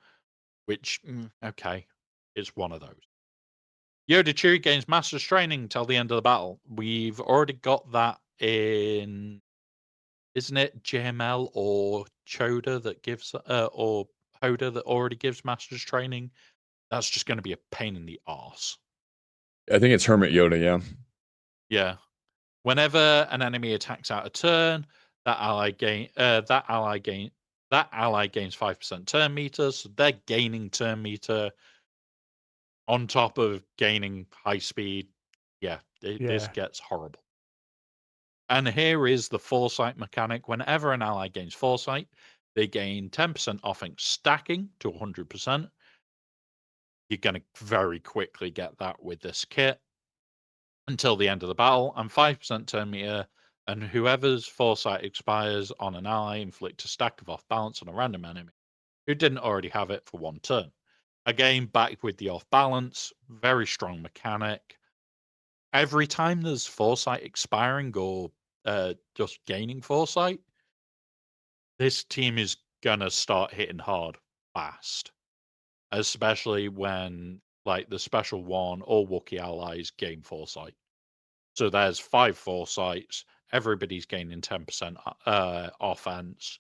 which, okay, it's one of those. Yoda Chewie gains Master's Training till the end of the battle. We've already got that in, isn't it JML or Choda that gives, or Hoda that already gives Master's Training? That's just going to be a pain in the arse. I think it's Hermit Yoda, yeah. Yeah. Whenever an enemy attacks out a turn, that ally gains 5% turn meter, so they're gaining turn meter on top of gaining high speed. Yeah, this gets horrible. And here is the Foresight mechanic. Whenever an ally gains Foresight, they gain 10% offense stacking to 100%. You're going to very quickly get that with this kit until the end of the battle, and 5% turn meter, and whoever's Foresight expires on an ally inflict a stack of off balance on a random enemy who didn't already have it for 1 turn. Again, back with the off balance, very strong mechanic. Every time there's Foresight expiring or just gaining Foresight, this team is gonna start hitting hard fast, especially when like the special one all Wookiee allies gain Foresight. So there's 5 Foresights. Everybody's gaining 10% offense.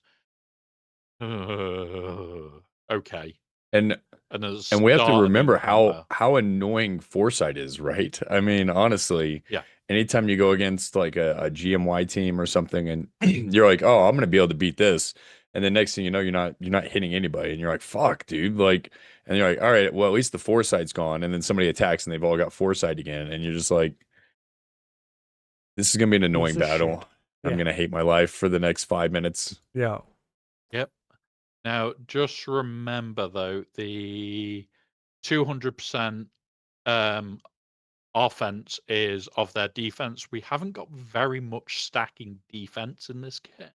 Okay. And we have to remember how annoying Foresight is, right? I mean, honestly, anytime you go against like a GMY team or something, and you're like, "Oh, I'm gonna be able to beat this," and then next thing you know, you're not hitting anybody, and you're like, "Fuck, dude!" Like, and you're like, "All right, well, at least the Foresight's gone," and then somebody attacks, and they've all got Foresight again, and you're just like, "This is gonna be an annoying battle. I'm gonna hate my life for the next 5 minutes." Yeah. Yep. Now, just remember though, the 200% offense is of their defense. We haven't got very much stacking defense in this kit.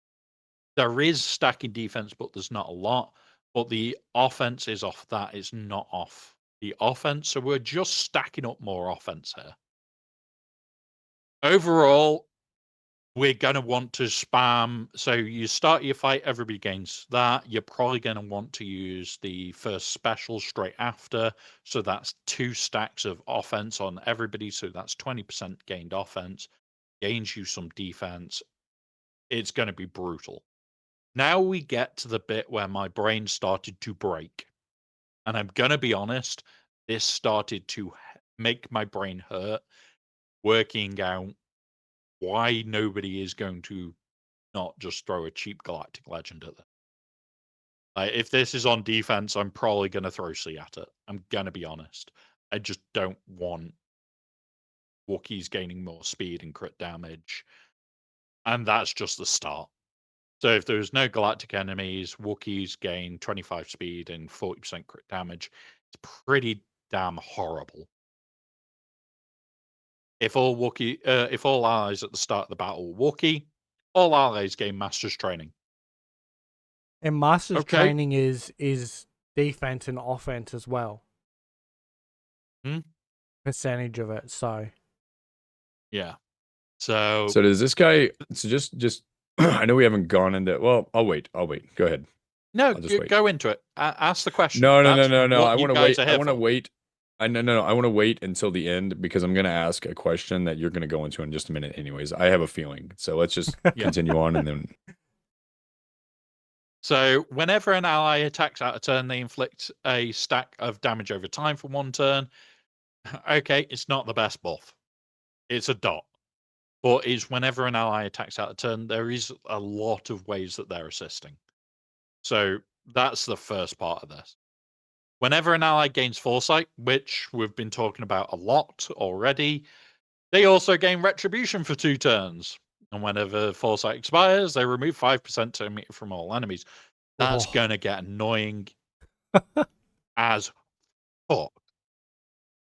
There is stacking defense, but there's not a lot. But the offense is off that. It's not off the offense. So we're just stacking up more offense here. Overall, we're going to want to spam. So you start your fight, everybody gains that. You're probably going to want to use the first special straight after. So that's 2 stacks of offense on everybody. So that's 20% gained offense, gains you some defense. it's going to be brutal. Now we get to the bit where my brain started to break. And I'm going to be honest, this started to make my brain hurt, working out why nobody is going to not just throw a cheap Galactic Legend at them. If this is on defense, I'm probably going to throw C at it. I'm going to be honest. I just don't want Wookiees gaining more speed and crit damage. And that's just the start. So if there's no galactic enemies, Wookiees gain 25 speed and 40% crit damage. It's pretty damn horrible. If all allies at the start of the battle Wookiee, all allies gain Master's Training. And Master's Okay. Training is defense and offense as well. Percentage of it, so. Yeah. So does this guy? So just I know we haven't gone into. Well, I'll wait. Go ahead. No, I'll just wait. go into it. Ask the question. No. That's I want to wait. I want to wait. I want to wait until the end because I'm going to ask a question that you're going to go into in just a minute. Anyways, I have a feeling. So let's just continue on and then. So whenever an ally attacks out a turn, they inflict a stack of damage over time for 1 turn. Okay, it's not the best buff. It's a dot. But it's whenever an ally attacks out a turn, there is a lot of ways that they're assisting. So that's the first part of this. Whenever an ally gains Foresight, which we've been talking about a lot already, they also gain Retribution for 2 turns. And whenever Foresight expires, they remove 5% turn meter from all enemies. That's going to get annoying as fuck.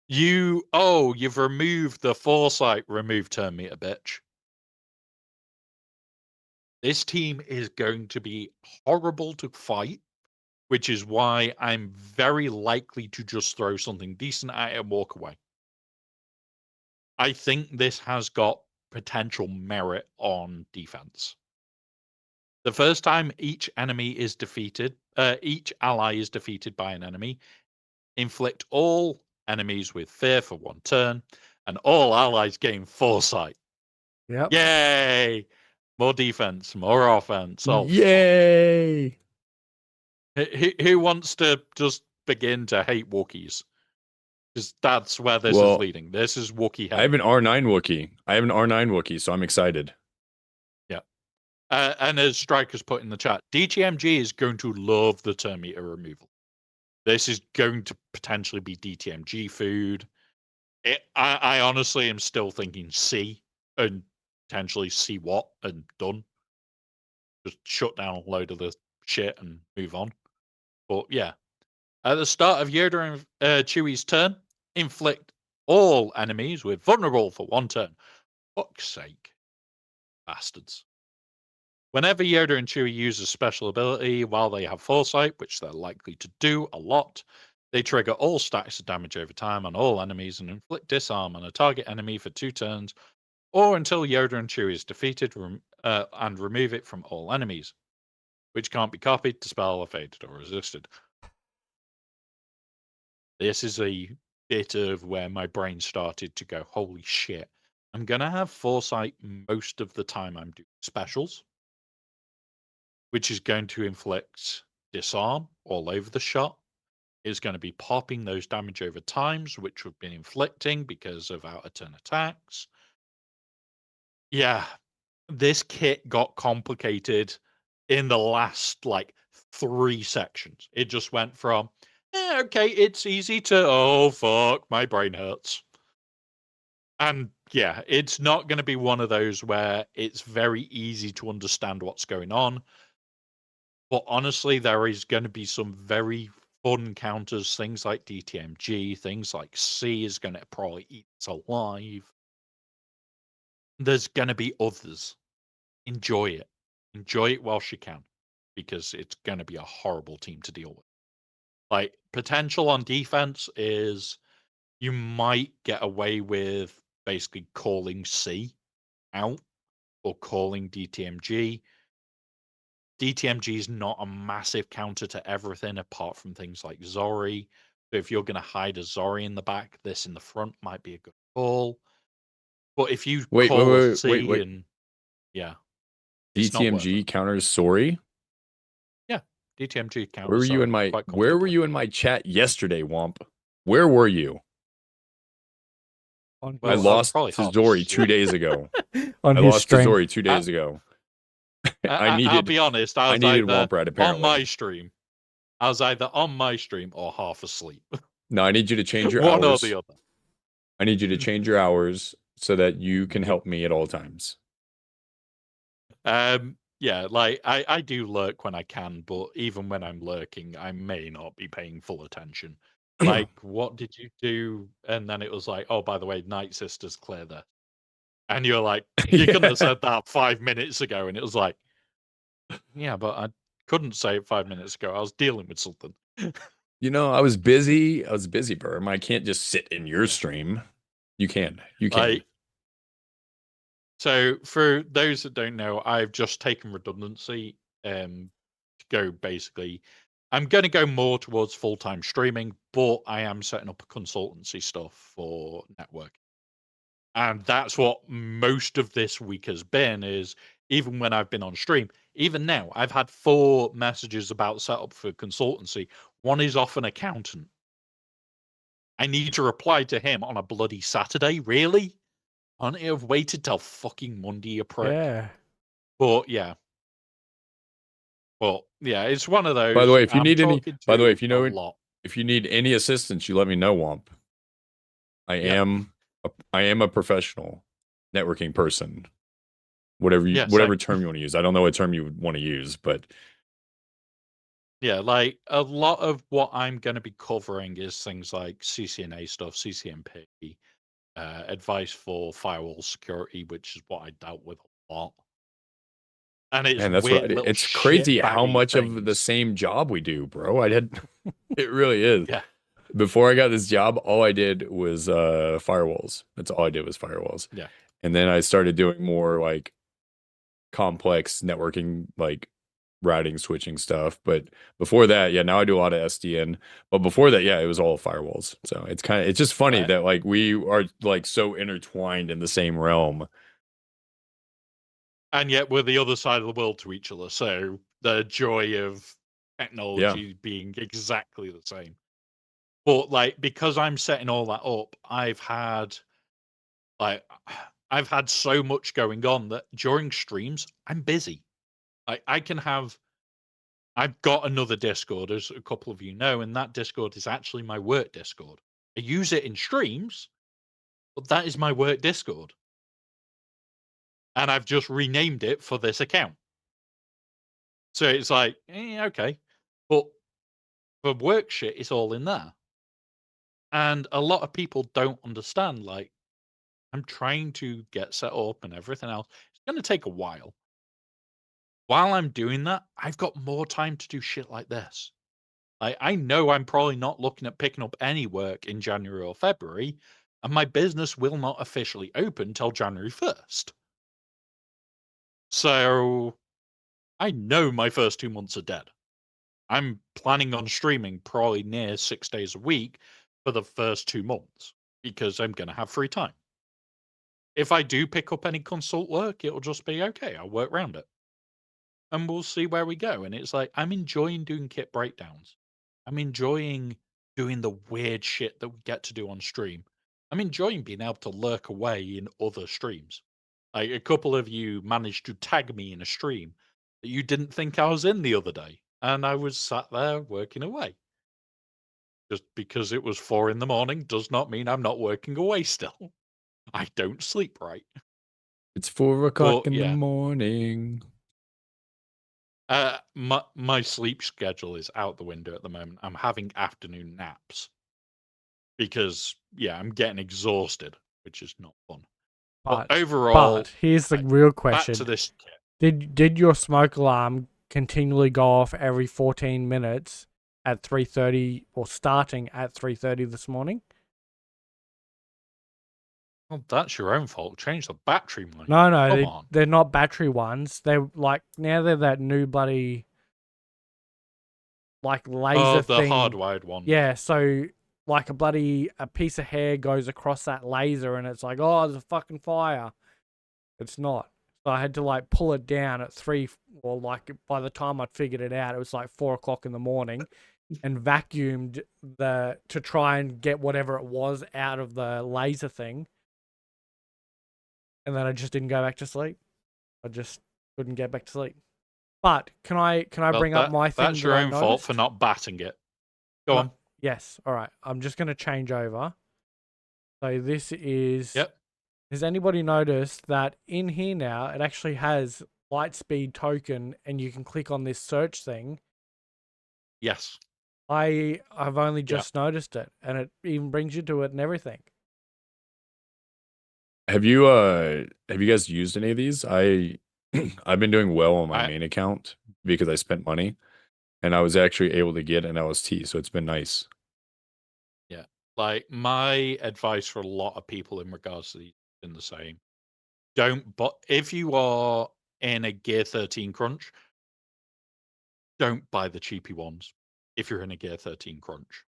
You've removed the Foresight remove turn meter, bitch. This team is going to be horrible to fight, which is why I'm very likely to just throw something decent at it and walk away. I think this has got potential merit on defense. The first time each ally is defeated by an enemy, inflict all enemies with fear for 1 turn, and all allies gain Foresight. Yep. Yay! More defense, more offense. Oh, yay! Who wants to just begin to hate Wookiees? Because that's where this is leading. This is Wookiee hate. I have an R9 Wookiee, so I'm excited. Yeah. And as Striker's put in the chat, DTMG is going to love the turn meter removal. This is going to potentially be DTMG food. I honestly am still thinking C and potentially C what and done. Just shut down a load of the shit and move on. But yeah. At the start of Yoda and Chewie's turn, inflict all enemies with vulnerable for 1 turn. Fuck's sake. Bastards. Whenever Yoda and Chewie use a special ability while they have Foresight, which they're likely to do a lot, they trigger all stacks of damage over time on all enemies and inflict disarm on a target enemy for 2 turns, or until Yoda and Chewie is defeated and remove it from all enemies, which can't be copied, dispelled, evaded, or resisted. This is a bit of where my brain started to go, holy shit. I'm going to have Foresight most of the time I'm doing specials, which is going to inflict disarm all over the shot. It's going to be popping those damage over times, which we've been inflicting because of out of turn attacks. Yeah, this kit got complicated in the last 3 sections. It just went from, okay, it's easy to, oh, fuck, my brain hurts. And yeah, it's not going to be one of those where it's very easy to understand what's going on. But honestly, there is going to be some very fun counters, things like DTMG, things like C is going to probably eat us alive. There's going to be others. Enjoy it. Enjoy it whilst you can, because it's going to be a horrible team to deal with. Potential on defense is you might get away with basically calling C out or calling DTMG. DTMG is not a massive counter to everything apart from things like Zori. So if you're going to hide a Zori in the back, this in the front might be a good call. But if you call C and yeah. It's not worth DTMG it. counters sorry. DTMG counters. Where were you in my chat yesterday, Womp? Where were you? On I Well, I was lost probably to half Zori asleep. 2 days ago. on I his lost to stream. Zori 2 days ago. I'll be honest. I was needed either Womp Rat, on apparently. my stream. I was either on my stream or half asleep. No, I need you to change your One hours. or the other. I need you to change your hours so that you can help me at all times. Yeah, like I do lurk when I can, but even when I'm lurking, I may not be paying full attention. Like, what did you do? And then it was like, oh, by the way, Night Sister's clear there. And you're like, you couldn't have said that 5 minutes ago. And it was like, yeah, but I couldn't say it 5 minutes ago. I was dealing with something. You know, I was busy. I was busy, Burm. I can't just sit in your stream. You can. You can. Like, so for those that don't know, I've just taken redundancy to go basically. I'm going to go more towards full-time streaming, but I am setting up consultancy stuff for network. And that's what most of this week has been, is even when I've been on stream, even now, I've had 4 messages about setup for consultancy. One is off an accountant. I need to reply to him on a bloody Saturday, really? Can't you have waited till fucking Monday, you prick? Yeah. But yeah. Well, yeah, it's one of those. By the way, if you I'm need any, talking by the way, to if you a know, lot. if you need any assistance, you let me know, Womp. I Yeah. am a professional networking person. Whatever Yeah, whatever same. term you want to use. I don't know what term you would want to use, but Yeah, like a lot of what I'm going to be covering is things like CCNA stuff, CCNP, advice for firewall security, which is what I dealt with a lot. And it's man, that's what I weird did. little It's crazy how shit-baggy much of the things. same job we do, bro. I had it really is. Yeah. Before I got this job, all I did was firewalls. That's all I did was firewalls. Yeah. And then I started doing more like complex networking, like routing, switching stuff. But before that, yeah, now I do a lot of SDN. But before that, yeah, it was all firewalls. So it's just funny Right. that like we are like so intertwined in the same realm. And yet we're the other side of the world to each other. So the joy of technology being exactly the same. But like, because I'm setting all that up, I've had so much going on that during streams, I'm busy. I've got another Discord, as a couple of you know, and that Discord is actually my work Discord. I use it in streams, but that is my work Discord. And I've just renamed it for this account. So it's like, okay. But for work shit, it's all in there. And a lot of people don't understand, like, I'm trying to get set up and everything else. It's going to take a while. While I'm doing that, I've got more time to do shit like this. I know I'm probably not looking at picking up any work in January or February, and my business will not officially open till January 1st. So I know my first 2 months are dead. I'm planning on streaming probably near 6 days a week for the first 2 months because I'm going to have free time. If I do pick up any consult work, it'll just be okay. I'll work around it. And we'll see where we go. And it's like, I'm enjoying doing kit breakdowns. I'm enjoying doing the weird shit that we get to do on stream. I'm enjoying being able to lurk away in other streams. Like, a couple of you managed to tag me in a stream that you didn't think I was in the other day. And I was sat there working away. Just because it was 4 a.m. does not mean I'm not working away still. I don't sleep right. It's 4 o'clock in the yeah. morning. My sleep schedule is out the window at the moment. I'm having afternoon naps because I'm getting exhausted, which is not fun. But overall, but here's the real question: back to this kit. Did your smoke alarm continually go off every 14 minutes at 3:30, or starting at 3:30 this morning? Well, that's your own fault. Change the battery, Mike. No, Come on. they're not battery ones. They're like, now they're that new bloody like laser the thing. hardwired one. Yeah, so like a piece of hair goes across that laser and it's like, oh, there's a fucking fire. It's not. So I had to like pull it down at 3, or like by the time I'd figured it out, it was like 4 o'clock in the morning, and vacuumed to try and get whatever it was out of the laser thing. And then I just didn't go back to sleep. I just couldn't get back to sleep. But can I Well, bring up my thing that's that your I own fault for noticed? not batting it. Go on. Yes. All right. I'm just going to change over. So this is. Yep. Has anybody noticed that in here now it actually has light speed token, and you can click on this search thing? Yes. I've only just noticed it, and it even brings you to it and everything. Have you guys used any of these? I've been doing well on my main account because I spent money, and I was actually able to get an LST, so it's been nice. Yeah. Like, my advice for a lot of people in regards to these is the same. But if you are in a Gear 13 crunch, don't buy the cheapy ones if you're in a Gear 13 crunch.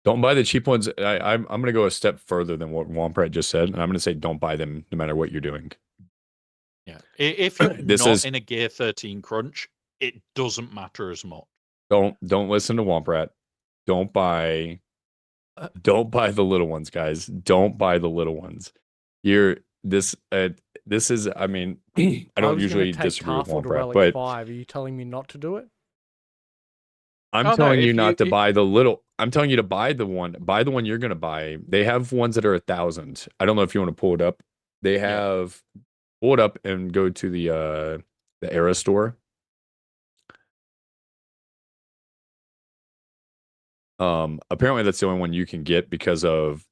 Don't buy the cheap ones. I'm going to go a step further than what Womprat just said, and I'm going to say don't buy them no matter what you're doing. Yeah. If you're This not is in a Gear 13 crunch, it doesn't matter as much. don't listen to Womprat. Don't buy the little ones, guys. Don't buy the little ones. This is, I mean, I don't usually disagree with Tarful to Womprat, Relic but 5. Are you telling me not to do it? I'm telling you not to buy the little. I'm telling you to buy the one. Buy the one you're going to buy. They have ones that are 1,000. I don't know if you want to pull it up. They have pull it up and go to the Era store. Apparently that's the only one you can get because of.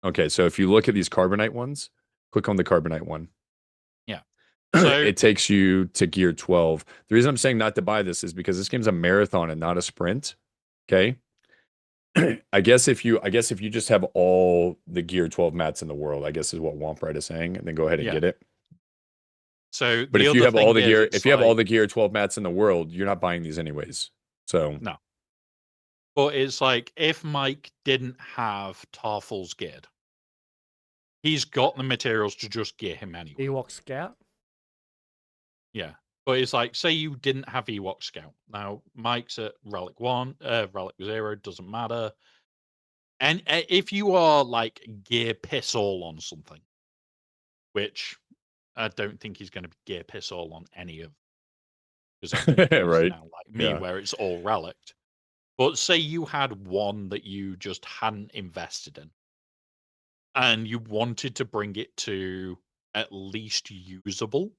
Okay, so if you look at these Carbonite ones, click on the Carbonite one. Yeah. So it takes you to Gear 12. The reason I'm saying not to buy this is because this game's a marathon and not a sprint. Okay. I guess if you just have all the Gear 12 mats in the world, I guess is what Womprat is saying, and then go ahead and get it. So, but if you have all the gear, if you have all the Gear 12 mats in the world, you're not buying these anyways. So no. But it's like if Mike didn't have Tarful's geared, he's got the materials to just gear him anyway. Ewok Scout? Yeah. But it's like, say you didn't have Ewok Scout. Now, Mike's at Relic 1, Relic 0, doesn't matter. And if you are like gear piss all on something, which I don't think he's going to be gear piss all on any of, because right now like me, where it's all relicked. But say you had one that you just hadn't invested in, and you wanted to bring it to at least usable,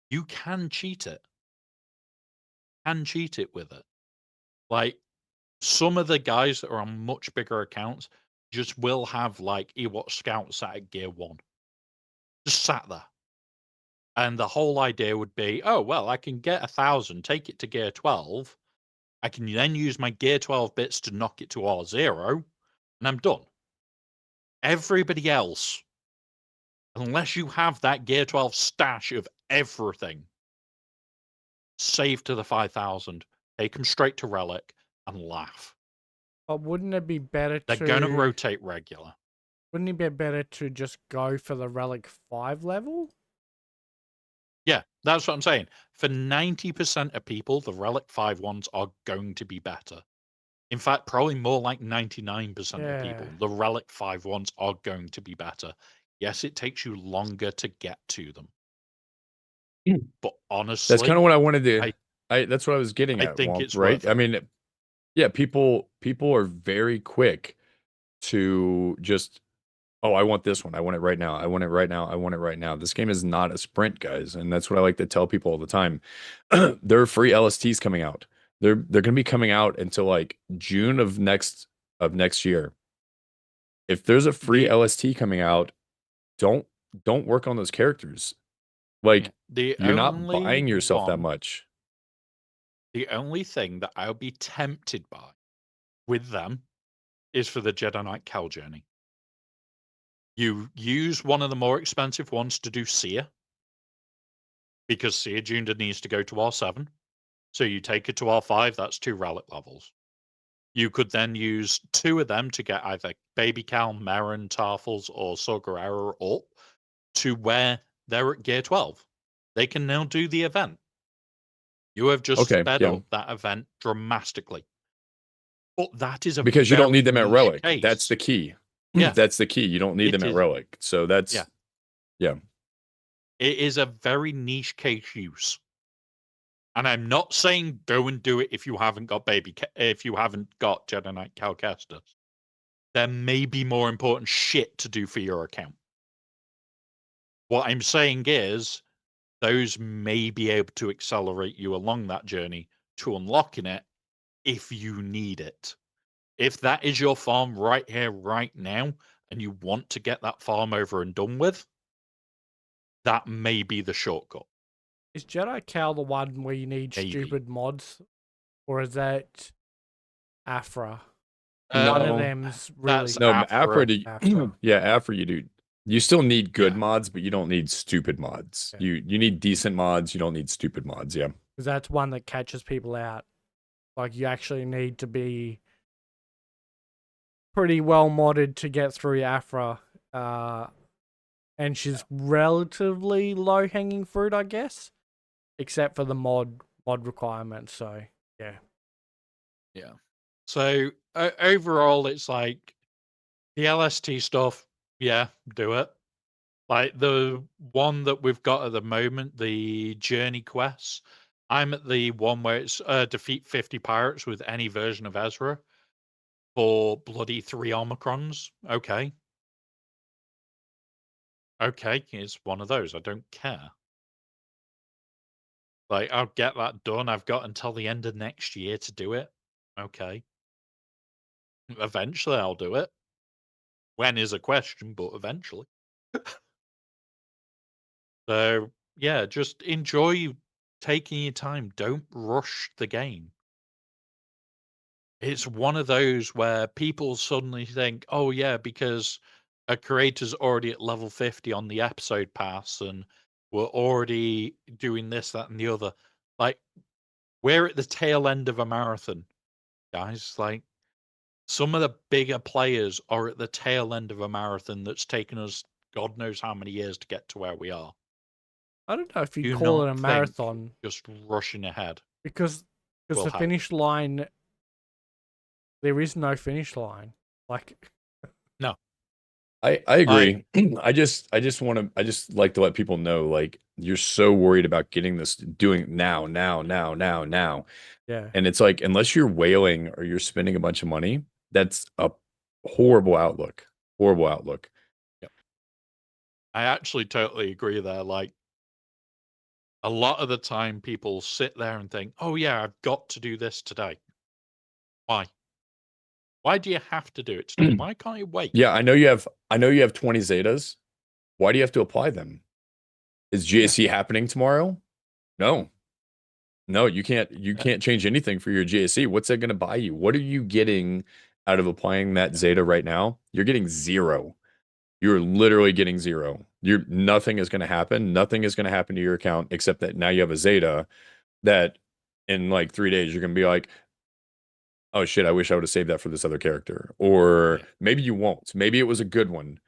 you can cheat it. With it. Like, some of the guys that are on much bigger accounts just will have like Ewok Scouts at Gear 1. Just sat there. And the whole idea would be, oh, well, I can get 1,000, take it to Gear 12. I can then use my Gear 12 bits to knock it to R0, and I'm done. Everybody else, unless you have that Gear 12 stash of everything, save to the 5,000, take them straight to Relic, and laugh. But wouldn't it be better They're going to rotate regular. Wouldn't it be better to just go for the Relic 5 level? Yeah, that's what I'm saying. For 90% of people, the Relic 5 ones are going to be better. In fact, probably more like 99% of people, the Relic 5 ones are going to be better. Yes, it takes you longer to get to them. But honestly, that's kind of what I wanted to. That's what I was getting at. I think it's right. worth it. I mean, yeah, people are very quick to just, oh, I want this one. I want it right now. I want it right now. I want it right now. This game is not a sprint, guys, and that's what I like to tell people all the time. There are free LSTs coming out. They're going to be coming out until like June of next year. If there's a free LST coming out, don't work on those characters. Like, you're not buying yourself that much. The only thing that I'll be tempted by with them is for the Jedi Knight Cal journey. You use one of the more expensive ones to do Seer, because Seer Junda needs to go to R7. So you take it to R5, that's 2 relic levels. You could then use 2 of them to get either Baby Cal, Merrin, Tarfels, or Sorgarera up to where they're at gear 12. They can now do the event. You have just Okay, sped yeah. up that event dramatically. But that is a Because you don't very need them at niche Relic. case. That's the key. Yeah. That's the key. You don't need It them at is. Relic. So that's Yeah. yeah. It is a very niche case use. And I'm not saying go and do it if you haven't got if you haven't got Jedi Knight Cal Kestis. There may be more important shit to do for your account. What I'm saying is those may be able to accelerate you along that journey to unlocking it if you need it. If that is your farm right here, right now, and you want to get that farm over and done with, that may be the shortcut. Is Jedi Cal the one where you need Maybe. stupid mods? Or is that Afra? No. One of them's really... That's No, Afra. Afra. Yeah, Afra you do. You still need good Yeah. mods, but you don't need stupid mods. Yeah. You need decent mods, you don't need stupid mods, yeah. Because that's one that catches people out. Like, you actually need to be pretty well modded to get through Afra. And she's relatively low-hanging fruit, I guess. Except for the mod requirements, so, yeah. Yeah. So, overall, it's like the LST stuff, yeah, do it. Like the one that we've got at the moment, the journey quests, I'm at the one where it's defeat 50 pirates with any version of Ezra for bloody 3 Omicrons. Okay. Okay, it's one of those. I don't care. Like, I'll get that done. I've got until the end of next year to do it. Okay. Eventually, I'll do it. When is a question, but eventually. So, yeah, just enjoy taking your time. Don't rush the game. It's one of those where people suddenly think, oh, yeah, because a creator's already at level 50 on the episode pass and we're already doing this, that, and the other. Like, we're at the tail end of a marathon, guys. Like, some of the bigger players are at the tail end of a marathon that's taken us God knows how many years to get to where we are. I don't know if you Do call it not a think marathon. just rushing ahead. Because will the help. finish line... There is no finish line. Like... No. I agree. I just like to let people know, like, you're so worried about getting this doing now. Yeah. And it's like, unless you're whaling or you're spending a bunch of money, that's a horrible outlook. Horrible outlook. Yep. I actually totally agree there. Like, a lot of the time people sit there and think, oh yeah, I've got to do this today. Why? Why do you have to do it today? Why can't you wait? Yeah, I know you have 20 Zetas. Why do you have to apply them? Is GAC happening tomorrow? No. No, you can't change anything for your GAC. What's that going to buy you? What are you getting out of applying that Zeta right now? You're getting 0. You're literally getting 0. Nothing is going to happen. Nothing is going to happen to your account except that now you have a Zeta that in like 3 days you're going to be like, oh shit, I wish I would have saved that for this other character. Or maybe you won't. Maybe it was a good one,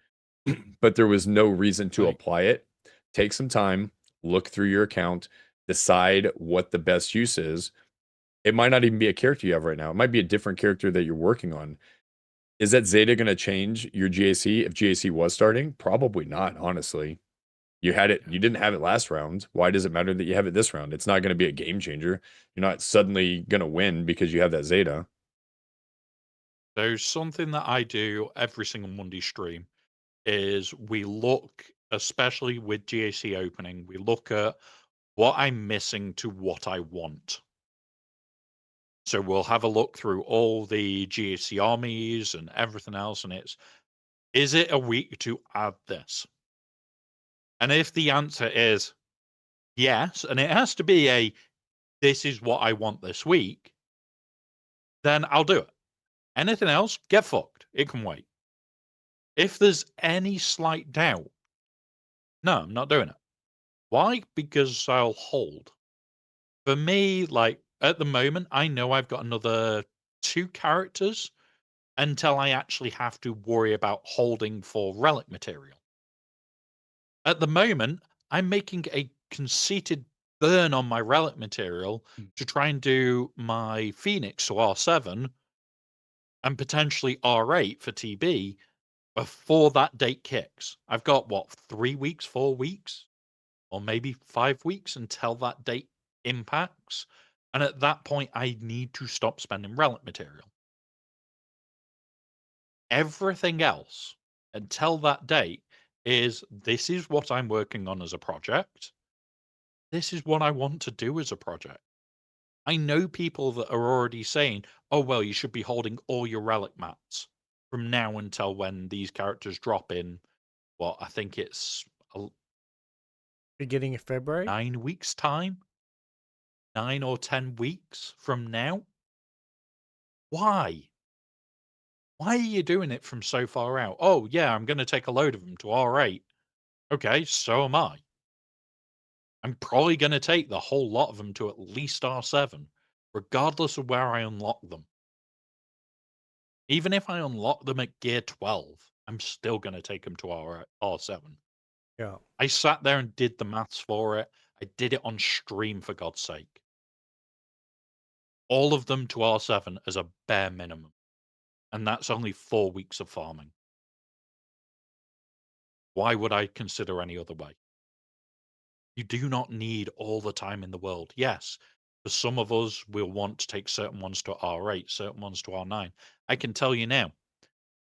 but there was no reason to apply it. Take some time, look through your account, decide what the best use is. It might not even be a character you have right now. It might be a different character that you're working on. Is that Zeta going to change your GAC if GAC was starting? Probably not, honestly. You didn't have it last round. Why does it matter that you have it this round? It's not going to be a game changer. You're not suddenly going to win because you have that Zeta. There's something that I do every single Monday stream is we look, especially with GAC opening, we look at what I'm missing to what I want. So we'll have a look through all the GAC armies and everything else, and is it a week to add this? And if the answer is yes, and it has to be this is what I want this week, then I'll do it. Anything else, get fucked. It can wait. If there's any slight doubt, no, I'm not doing it. Why? Because I'll hold. For me, like, at the moment, I know I've got another 2 characters until I actually have to worry about holding for relic material. At the moment, I'm making a conceited burn on my relic material to try and do my Phoenix to R7 and potentially R8 for TB before that date kicks. I've got, what, 3 weeks, 4 weeks? Or maybe 5 weeks until that date impacts. And at that point, I need to stop spending relic material. Everything else until that date is this is what I'm working on as a project. This is what I want to do as a project. I know people that are already saying, oh, well, you should be holding all your relic mats from now until when these characters drop in. Well, I think it's Beginning of February? 9 weeks' time. 9 or 10 weeks from now. Why? Why are you doing it from so far out? Oh, yeah, I'm going to take a load of them to R8. Okay, so am I. I'm probably going to take the whole lot of them to at least R7, regardless of where I unlock them. Even if I unlock them at gear 12, I'm still going to take them to R7. Yeah. I sat there and did the maths for it. I did it on stream, for God's sake. All of them to R7 as a bare minimum. And that's only 4 weeks of farming. Why would I consider any other way? You do not need all the time in the world. Yes, for some of us, we'll want to take certain ones to R8, certain ones to R9. I can tell you now,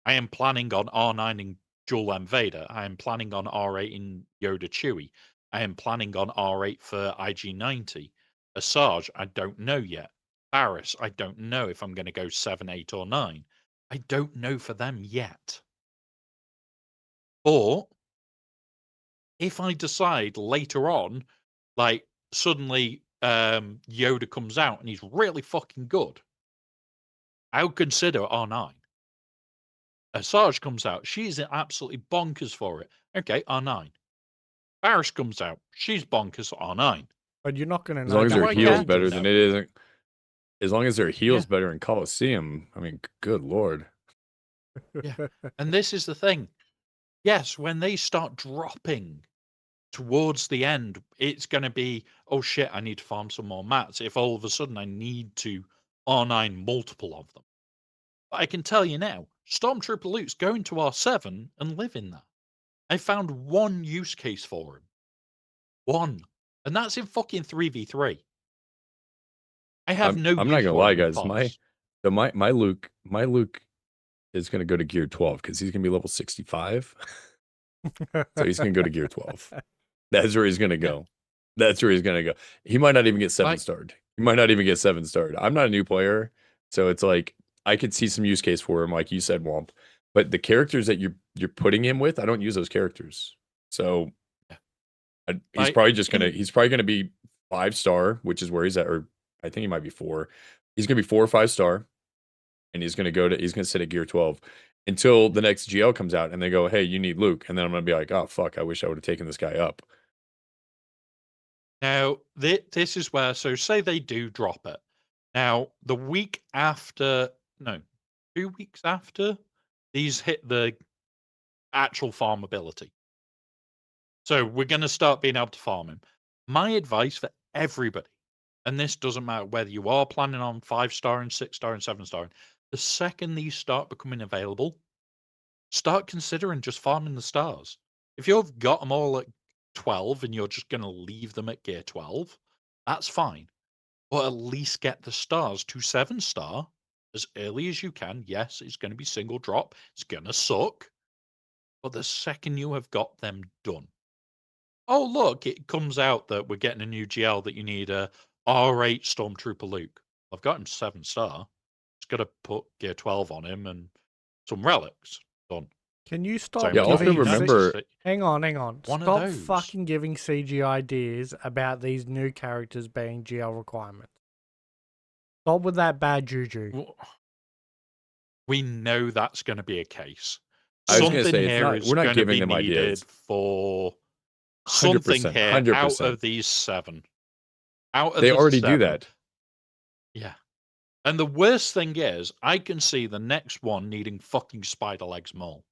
I am planning on R9 in Dual M Vader. I am planning on R8 in Yoda Chewie. I am planning on R8 for IG-90. Asajj, I don't know yet. Barriss, I don't know if I'm going to go 7, 8, or 9. I don't know for them yet. Or if I decide later on, like suddenly Yoda comes out and he's really fucking good, I'll consider R9. Asajj comes out, she's absolutely bonkers for it. Okay, R9. Barriss comes out, she's bonkers, R9. But you're not going to As know long as that their I heal's care? better No. than it isn't. As long as their heal's Yeah. better in Coliseum, I mean, good lord. Yeah. And this is the thing. Yes, when they start dropping towards the end, it's going to be, oh shit, I need to farm some more mats. If all of a sudden I need to R9 multiple of them. But I can tell you now, Stormtrooper Luke's going to R7 and live in that. I found one use case for him. One. And that's in fucking 3v3. I have no I'm use not gonna for lie, him in guys. FOSS. My Luke is gonna go to gear 12 because he's gonna be level 65. So he's gonna go to gear 12. That's where he's gonna go. That's where he's gonna go. He might not even get 7-starred. He might not even get 7-starred. I'm not a new player, so it's like I could see some use case for him, like you said, Womp. But the characters that you're putting him with, I don't use those characters. So he's probably gonna be 5-star, which is where he's at, or I think he might be 4. He's gonna be 4 or 5-star, and he's gonna sit at gear 12 until the next GL comes out, and they go, "Hey, you need Luke," and then I'm gonna be like, "Oh fuck, I wish I would have taken this guy up." Now, this is where, so say they do drop it. Now, the week after, no, 2 weeks after, these hit the actual farmability. So we're going to start being able to farm him. My advice for everybody, and this doesn't matter whether you are planning on 5-star and 6-star and 7-star, the second these start becoming available, start considering just farming the stars. If you've got them all at 12 and you're just going to leave them at gear 12, that's fine. But at least get the stars to 7-star as early as you can. Yes, it's going to be single drop. It's going to suck. But the second you have got them done, oh, look, it comes out that we're getting a new GL that you need a R8 Stormtrooper Luke. I've got him 7-star. Just got to put gear 12 on him and some relics. Done. Can you stop Yeah, also giving... remember- Hang on. One of Stop those. fucking giving CG ideas about these new characters being GL requirements. Stop with that bad juju. We know that's going to be a case. I was gonna Something say, here is we're not going to giving be them needed ideas. for something 100%, here out 100%. of these 7. Out of They the already do 7. that. Yeah. And the worst thing is, I can see the next one needing fucking spider legs more.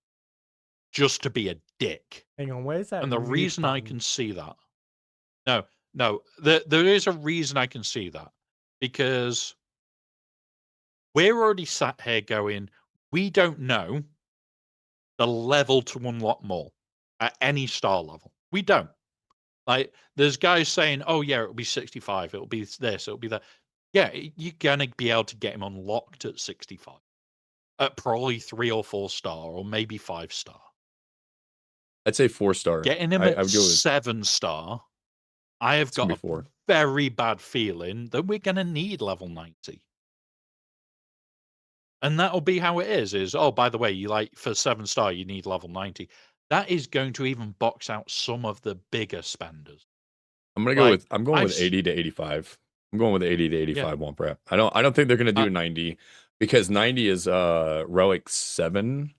just to be a dick. Hang on, where's that? And the mute reason I button? can see that, no, there is a reason I can see that, because we're already sat here going, we don't know the level to unlock more at any star level. We don't. Like, there's guys saying, oh yeah, it'll be 65, it'll be this, it'll be that. Yeah, you're gonna be able to get him unlocked at 65. At probably 3 or 4 star, or maybe 5 star. I'd say 4-star. Getting him I at would go with 7 star, I have it's gonna got be 4. a very bad feeling that we're gonna need level 90. And that'll be how it is, oh, by the way, you like, for 7 star, you need level 90. That is going to even box out some of the bigger spenders. I'm gonna go Like, with I'm going I've with s 80 to 85. I'm going with 80 to Yeah. 85 Womp Rat. I don't think they're gonna do Uh 90 because 90 is Relic 7.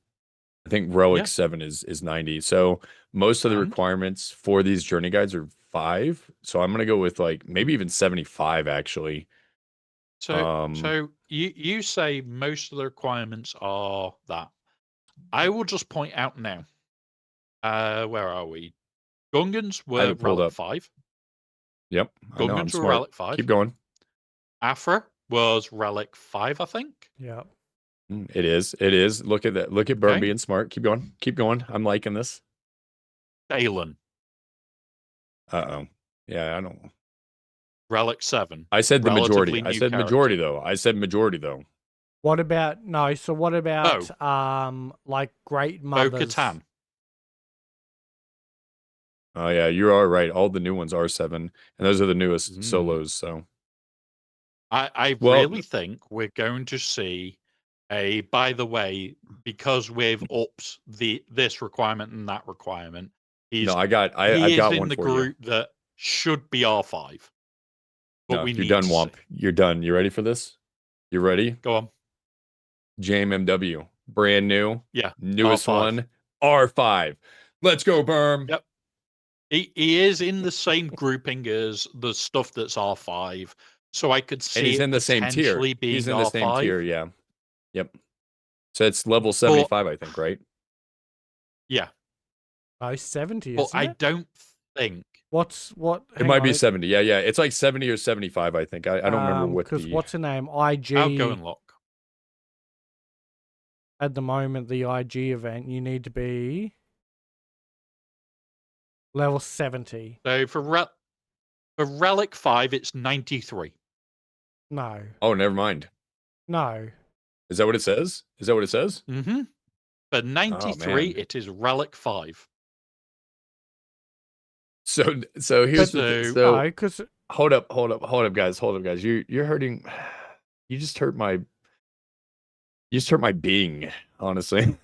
I think Relic Yeah. 7 is 90. So most of the And? requirements for these journey guides are 5. So I'm gonna go with like maybe even 75 actually. So you say most of the requirements are that. I will just point out now, where are we? Gungans I have were it pulled Relic up. 5. Yep, I know I'm Gungans were smart. Relic 5. Keep going. Afra was Relic 5, I think. Yeah. It is. It is. Look at that. Look at Burn Okay. being smart. Keep going. Keep going. I'm liking this. Dalen, Uh-oh. Yeah, I don't. Relic 7. I said the majority. Relatively I new said majority character. though. I said majority though. What about no? So what about Oh. like great mothers? Bo-Katan. Oh yeah, you are right. All the new ones are 7, and those are the newest solos. So I well, really think we're going to see a, by the way, because we've upped this requirement and that requirement, no, I've I've got in one the for you. group that should be R5. But No, we you're need done, to Womp. see. You're done. You ready for this? You ready? Go on. JMMW, brand new, Yeah. newest R5. one, R5. Let's go, Berm. Yep. He is in the same grouping as the stuff that's R5, so I could And see he's it in the same tier. potentially being He's in the same tier, R5. yeah. Yep. So it's level But 75, I think, right? yeah, Oh, 70, but isn't I it? don't think What? It Hang might on, be 70. Yeah, yeah. It's like 70 or 75, I think. I don't remember what because the what's her name? outgoing IG lock. at the moment, the IG event, you need to be level 70. So for Relic 5, it's 93. No, Oh, never mind. no. Is that what it says? Is that what it says? Mm-hmm. For 93, man. it is Relic 5. So here's the thing. So So No, because hold up, guys. Hold up, guys. You're hurting. You just hurt my being, honestly.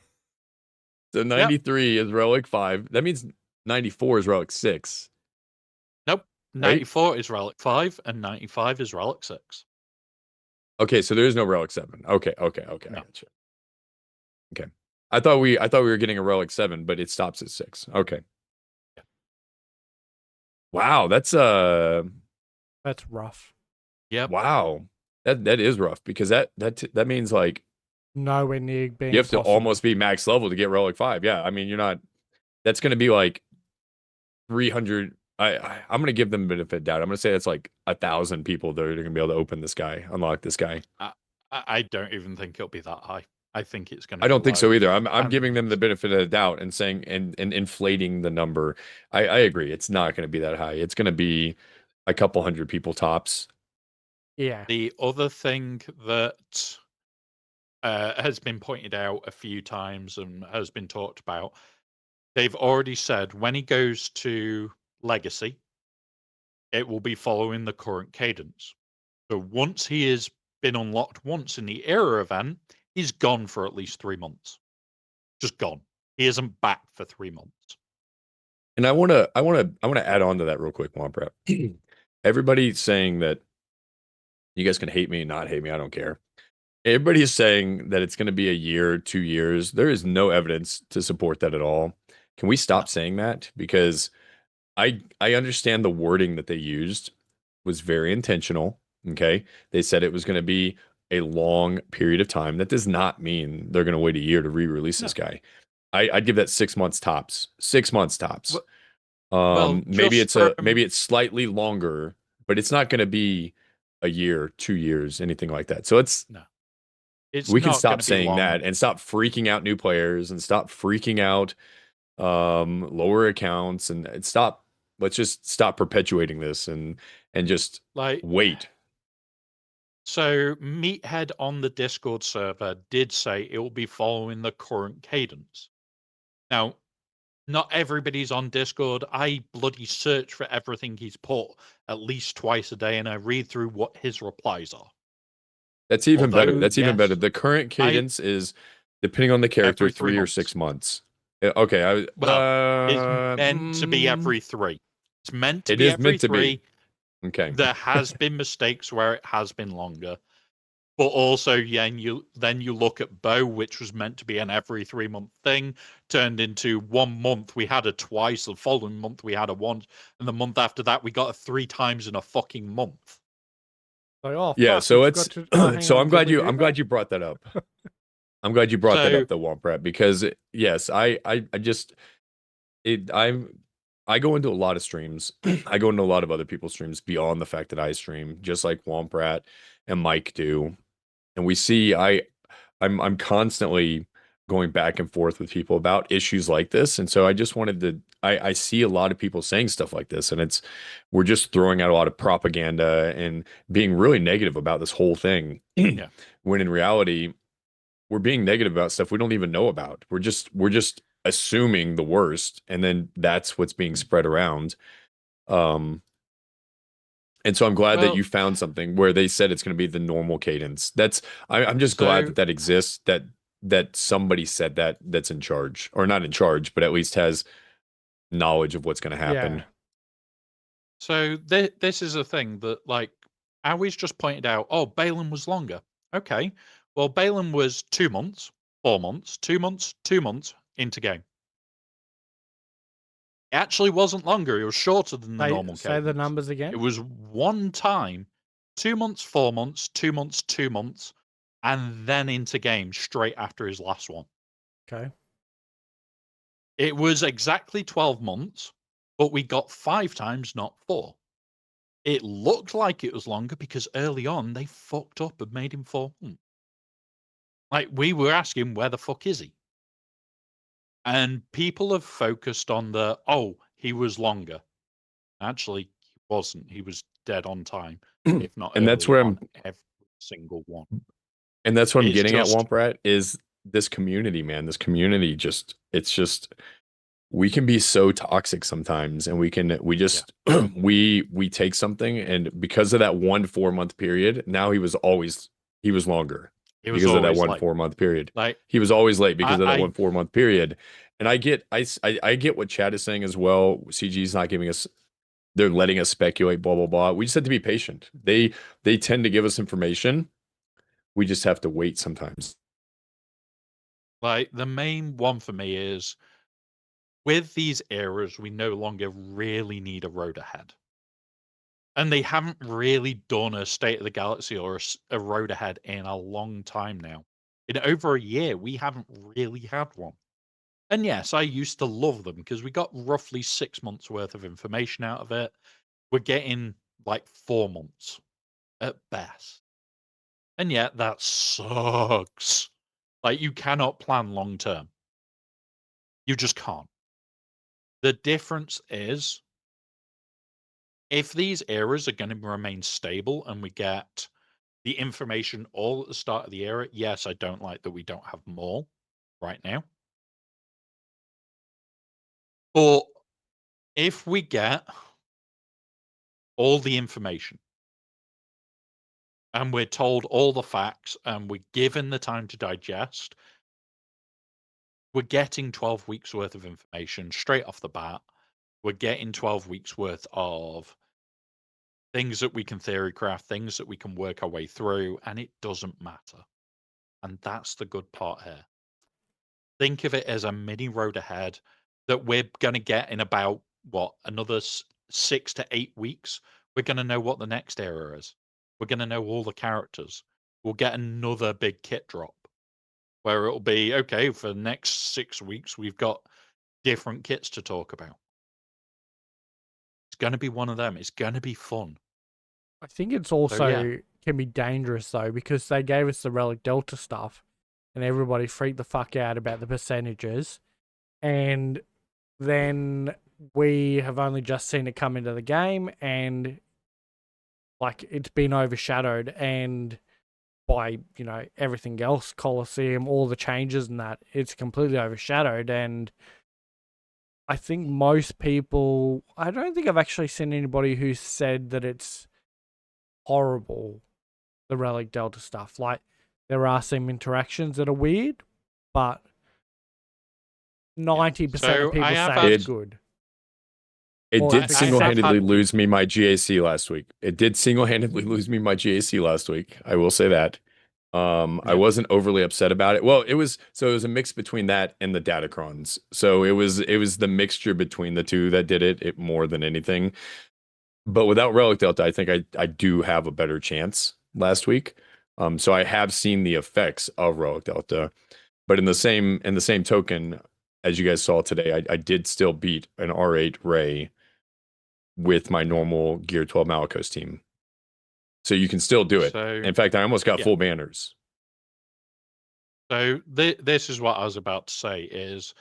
So 93 is Relic 5. That means 94 is Relic 6. nope. Right? 94 is Relic 5, and 95 is Relic 6. Okay, so there is no Relic 7. Okay. I No. got you. Okay. I thought we were getting a Relic 7, but it stops at 6. Okay. Yeah. Wow, that's rough. Yep. wow. That is rough because that means like Nowhere near being you have to possible. almost be max level to get Relic 5. Yeah, I mean you're not. That's going to be like 300. I'm going to give them a benefit of doubt. I'm going to say it's like 1,000 people that are going to be able to open this guy, unlock this guy. I don't even think it'll be that high. I think it's going to. I don't think so either. I'm and giving them the benefit of the doubt and saying and inflating the number. I agree. It's not going to be that high. It's going to be a couple hundred people tops. Yeah. The other thing that has been pointed out a few times and has been talked about, they've already said when he goes to Legacy, it will be following the current cadence. So once he has been unlocked once in the era event, he's gone for at least 3 months. Just gone. He isn't back for 3 months. And I want to add on to that real quick, Womp Rap. Everybody's saying that you guys can hate me, not hate me. I don't care. Everybody's saying that it's going to be a year, 2 years. There is no evidence to support that at all. Can we stop saying that? Because I understand the wording that they used was very intentional. Okay. They said it was going to be a long period of time. That does not mean they're going to wait a year to re-release this guy. I'd give that 6 months tops. 6 months tops. W- Well, Maybe just maybe it's slightly longer, but it's not going to be a year, 2 years, anything like that. So no, it's we can not going stop to be saying long. that and stop freaking out new players and stop freaking out lower accounts and stop. Let's just stop perpetuating this and just Like, wait. so Meathead on the Discord server did say it will be following the current cadence. Now, not everybody's on Discord. I bloody search for everything he's put at least twice a day, and I read through what his replies are. That's even better. Although, That's even better. yes, The current I cadence is, depending on the character, every 3 3 or months. 6 months. Okay, Well, it's meant to be every 3. It's meant to it be is every meant to be. 3. Okay. There has been mistakes where it has been longer. But also, yeah, and you look at Bow, which was meant to be an every 3 month thing, turned into 1 month. We had a twice. The following month we had a once, and the month after that we got a 3 times in a fucking month. Like, oh Yeah, fuck, we so it's forgot to. Oh, hang so on, did we do I'm that? glad you brought that up. I'm glad you brought that So up, though, Womp Rat, because yes, I just it I go into a lot of streams. I go into a lot of other people's streams beyond the fact that I stream, just like Womp Rat and Mike do. And we see I'm constantly going back and forth with people about issues like this. And so I just wanted to I see a lot of people saying stuff like this, and we're just throwing out a lot of propaganda and being really negative about this whole thing. yeah. When in reality, we're being negative about stuff we don't even know about. We're just assuming the worst, and then that's what's being spread around. Um, and so I'm glad that Well, you found something where they said it's going to be the normal cadence. I'm just glad so that that exists. That somebody said that's in charge, or not in charge, but at least has knowledge of what's going to Yeah. happen. so this is a thing that, like, Awi's just pointed out. Oh, Balin was longer. Okay, well, Balin was 2 months, 4 months, 2 months, 2 months into game. It actually wasn't longer. It was shorter than the normal Say the cadence. numbers again. It was one time, 2 months, 4 months, 2 months, 2 months, and then into game straight after his last one. Okay. It was exactly 12 months, but we got 5 times, not 4. It looked like it was longer because early on they fucked up and made him 4 months. Like, we were asking, where the fuck is he? And people have focused on he was longer. Actually, he wasn't. He was dead on time, if not and that's early where on I'm every single one. and that's what I'm It's getting at, just Womp Rat, is this community, man. This community just we can be so toxic sometimes, and we yeah, just we take something, and because of that 1 4 month period, now he was longer it was because of that always one like 4 month period. like He was always late because of that I 1 4 month period. And I get what Chad is saying as well. CG's not giving us, they're letting us speculate, blah blah blah. We just have to be patient. They tend to give us information. We just have to wait sometimes. like the main one for me is, with these eras, we no longer really need a road ahead. And they haven't really done a State of the Galaxy or a road ahead in a long time now. In over a year, we haven't really had one. And yes, I used to love them because we got roughly 6 months worth of information out of it. We're getting like 4 months at best. And yet that sucks. Like, you cannot plan long term. You just can't. The difference is, if these eras are going to remain stable and we get the information all at the start of the era, yes, I don't like that we don't have more right now. But if we get all the information and we're told all the facts and we're given the time to digest, we're getting 12 weeks worth of information straight off the bat. We're getting 12 weeks worth of things that we can theory craft, things that we can work our way through, and it doesn't matter. And that's the good part here. Think of it as a mini road ahead that we're going to get in about, what, another 6 to 8 weeks. We're going to know what the next era is. We're going to know all the characters. We'll get another big kit drop. where it'll be okay for the next 6 weeks. We've got different kits to talk about. It's going to be one of them. It's going to be fun. I think it's So, also yeah. can be dangerous though, because they gave us the Relic Delta stuff and everybody freaked the fuck out about the percentages. And then we have only just seen it come into the game, and like it's been overshadowed and by, you know, everything else, Coliseum, all the changes and that, it's completely overshadowed. And I think most people, I don't think I've actually seen anybody who said that it's horrible, the Relic Delta stuff. Like, there are some interactions that are weird, but 90% So of people I have say had it's good. It Or did if it's single-handedly had- lose me my GAC last week. It did single-handedly lose me my GAC last week. I will say that. I Yep. wasn't overly upset about it. Well, it was a mix between that and the Datacrons. So it was the mixture between the two that did it more than anything. But without Relic Delta, I think I do have a better chance last week. So I have seen the effects of Relic Delta. But in the same token, as you guys saw today, I did still beat an R8 Ray with my normal Gear 12 Malicos team. So you can still do it. So, In fact, I almost got yeah. full banners. So this is what I was about to say is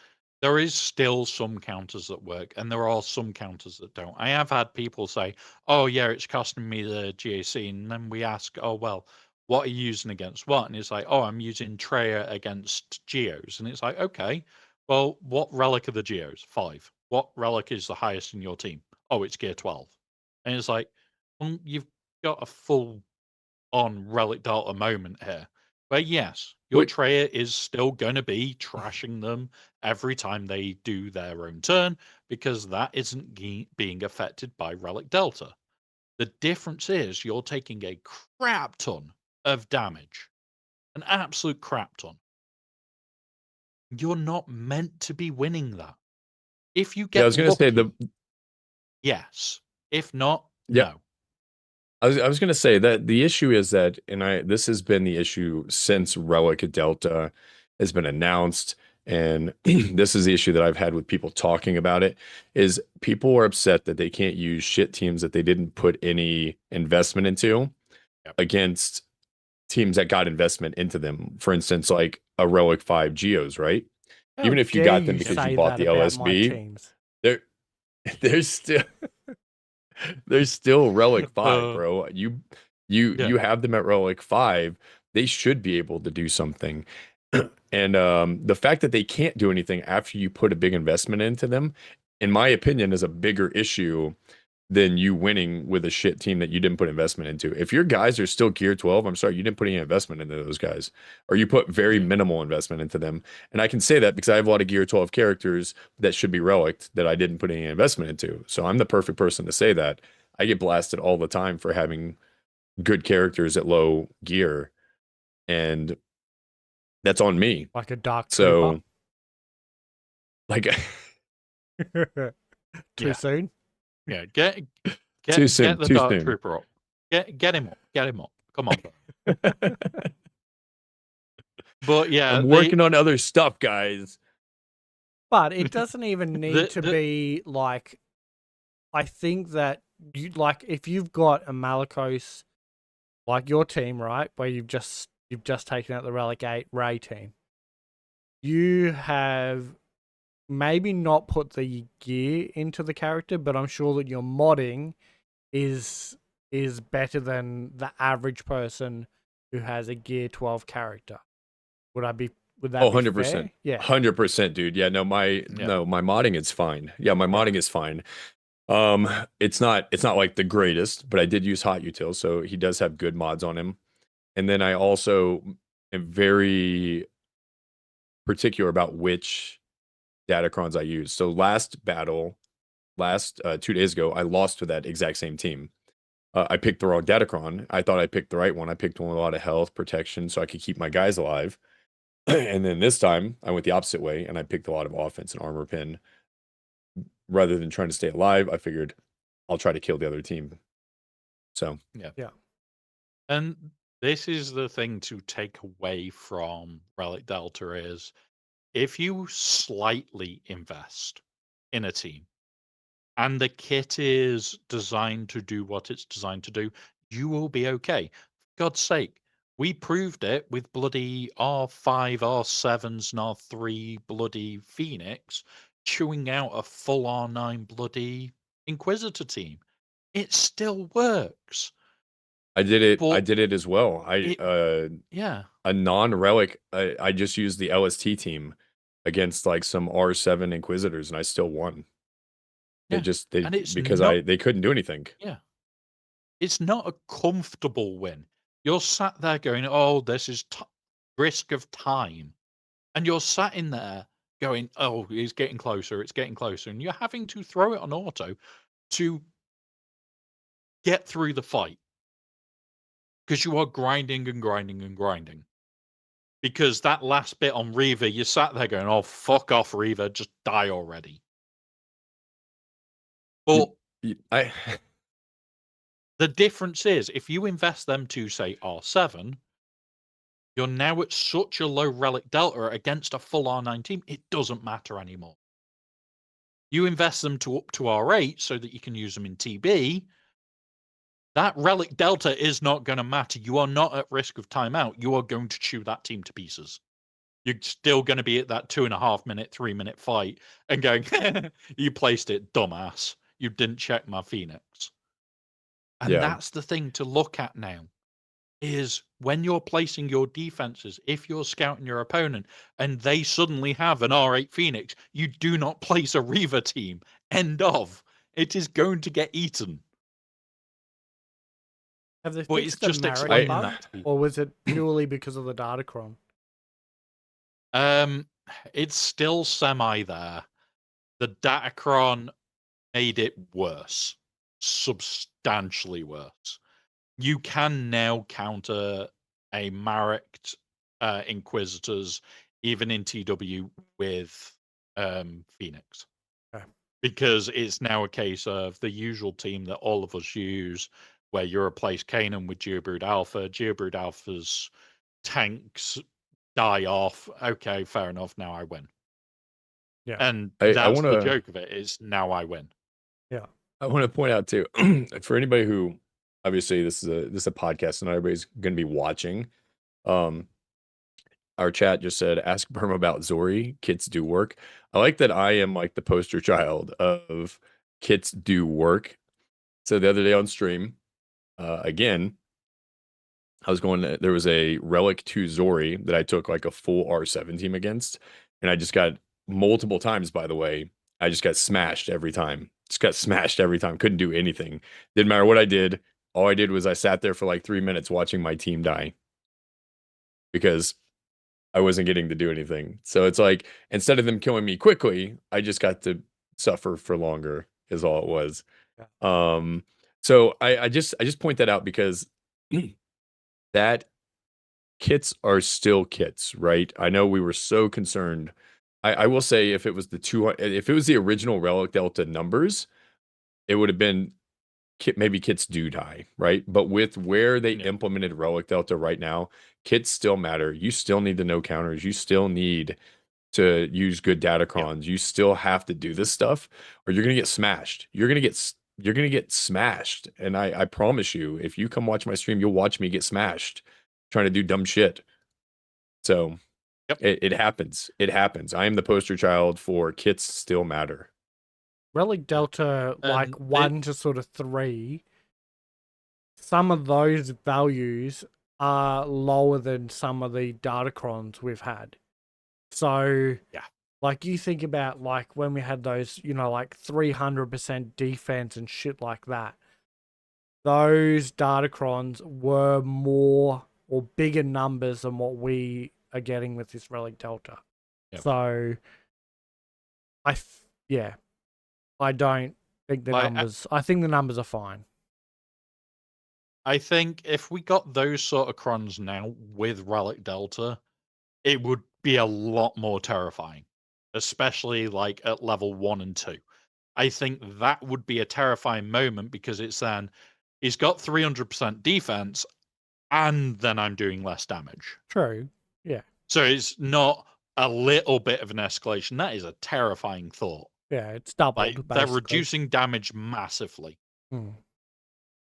there is still some counters that work and there are some counters that don't. I have had people say, oh yeah, it's costing me the GAC. And then we ask, oh, well, what are you using against what? And it's like, oh, I'm using Treya against Geos. And it's like, okay, well, what relic are the Geos? 5. What relic is the highest in your team? Oh, it's Gear 12. And it's like, well, you've got a full on Relic Delta moment here. But yes, your Wait. Treya is still going to be trashing them every time they do their own turn because that isn't being affected by Relic Delta. The difference is you're taking a crap ton of damage, an absolute crap ton. You're not meant to be winning that. If you get Yeah, I was going to say yes. If not, yeah. no. I was going to say that the issue is that, and this has been the issue since Relic Delta has been announced, and this is the issue that I've had with people talking about it, is people are upset that they can't use shit teams that they didn't put any investment into against teams that got investment into them. For instance, like a Relic 5 Geos, right? How Even if you dare got them you because you say bought that the about my LSB, teams? there's still there's still Relic 5, bro. You have them at Relic 5. They should be able to do something. And the fact that they can't do anything after you put a big investment into them, in my opinion, is a bigger issue than you winning with a shit team that you didn't put investment into. If your guys are still Gear 12, I'm sorry, you didn't put any investment into those guys, or you put very minimal investment into them. And I can say that because I have a lot of Gear 12 characters that should be relicked that I didn't put any investment into. So I'm the perfect person to say that. I get blasted all the time for having good characters at low gear, and that's on me. Like a Dark So, like, Too soon? Yeah, get too soon, the too Dark soon. Trooper up. Get him up. Come on. But yeah, I'm working on other stuff, guys. But it doesn't even need to be like, I think that you like if you've got a Malicos like your team, right, where you've just taken out the Relic 8 Ray team. You have maybe not put the gear into the character, but I'm sure that your modding is better than the average person who has a Gear 12 character. Would that be 100%. fair? Yeah. 100%, dude. Yeah, no, my modding is fine. Yeah, my modding is fine. It's not like the greatest, but I did use Hot Util, so he does have good mods on him. And then I also am very particular about which Datacrons I use. So last 2 days ago, I lost to that exact same team. I picked the wrong Datacron. I thought I picked the right one. I picked one with a lot of health protection so I could keep my guys alive. And then this time I went the opposite way and I picked a lot of offense and armor pin. Rather than trying to stay alive, I figured I'll try to kill the other team. So yeah. And This is the thing to take away from Relic Delta is if you slightly invest in a team and the kit is designed to do what it's designed to do, you will be okay. For God's sake, we proved it with bloody R5, R7s, and R3 bloody Phoenix chewing out a full R9 bloody Inquisitor team. It still works. I did it. I But did it as well. yeah. A non-relic. I just used the LST team against like some R7 Inquisitors, and I still won. Yeah. They And it's because not they couldn't do anything. yeah. It's not a comfortable win. You're sat there going, "Oh, this is risk of time." And you're sat in there going, "Oh, it's getting closer, it's getting closer." And you're having to throw it on auto to get through the fight because you are grinding and grinding and grinding. Because that last bit on Reaver, you sat there going, "Oh, fuck off, Reaver, just die already." But I the difference is if you invest them to, say, R7, you're now at such a low relic delta against a full R9 team, it doesn't matter anymore. You invest them to up to R8 so that you can use them in TB, that relic delta is not going to matter. You are not at risk of timeout. You are going to chew that team to pieces. You're still going to be at that 2.5 minute, 3 minute fight and going, "You placed it, dumbass. You didn't check my Phoenix." And Yeah. that's the thing to look at now is when you're placing your defenses, if you're scouting your opponent and they suddenly have an R8 Phoenix, you do not place a Reaver team. End of. It is going to get eaten. Have they But it's fixed the just Marek explaining bug, that to people. or was it purely because of the Datacron? It's still semi there. The Datacron made it worse, substantially worse. You can now counter a Marek Inquisitors even in TW with Phoenix. Okay. Because it's now a case of the usual team that all of us use, where you replace Kanan with Geobrood Alpha. Geobrood Alpha's tanks die off. Okay, fair enough. Now I win. Yeah. And I that's the wanna joke of it is now I win. Yeah. I want to point out too, for anybody who obviously this is a podcast and not everybody's going to be watching. Our chat just said, "Ask Burma about Zori. Kits do work." I like that I am like the poster child of kits do work. So the other day on stream, again, I was going. There was a Relic 2 Zori that I took like a full R7 team against, and I just got multiple times. By the way, I just got smashed every time. Just got smashed every time. Couldn't do anything. Didn't matter what I did. All I did was I sat there for like 3 minutes watching my team die because I wasn't getting to do anything. So it's like instead of them killing me quickly, I just got to suffer for longer. Is all it was. Yeah. So I just point that out because that kits are still kits, right? I know we were so concerned. I will say if it was if it was the original Relic Delta numbers, it would have been maybe kits do die, right? But with where they Yeah. implemented Relic Delta right now, kits still matter. You still need to know counters. You still need to use good datacrons. You still have to do this stuff, or you're gonna get smashed. You're gonna get smashed. And I promise you, if you come watch my stream, you'll watch me get smashed trying to do dumb shit. So Yep. it happens. It happens. I am the poster child for kits still matter. Relic Delta, like And 1 to sort of 3, some of those values are lower than some of the Datacrons we've had. So, Yeah. like you think about like when we had those, like 300% defense and shit like that. Those Datacrons were more or bigger numbers than what we are getting with this Relic Delta. Yep. So, yeah, I don't think the numbers. I think the numbers are fine. I think if we got those sort of crons now with Relic Delta, it would be a lot more terrifying, especially like at level 1 and 2. I think that would be a terrifying moment because it's then he's got 300% defense and then I'm doing less damage. True. Yeah. So it's not a little bit of an escalation. That is a terrifying thought. Yeah. It's doubled, Like, they're basically. reducing damage massively. Hmm.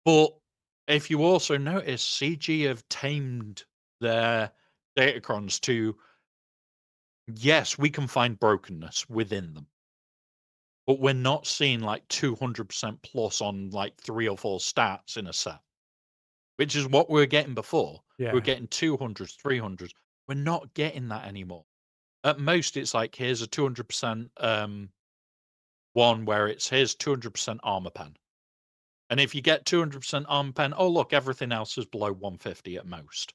But if you also notice, CG have tamed their datacrons to, yes, we can find brokenness within them, but we're not seeing like 200% plus on like 3 or 4 stats in a set, which is what we were getting before. We Yeah. were getting 200s, 300s. We're not getting that anymore. At most, it's like, here's a 200% one where it's here's 200% armor pen. And if you get 200% armor pen, oh, look, everything else is below 150 at most.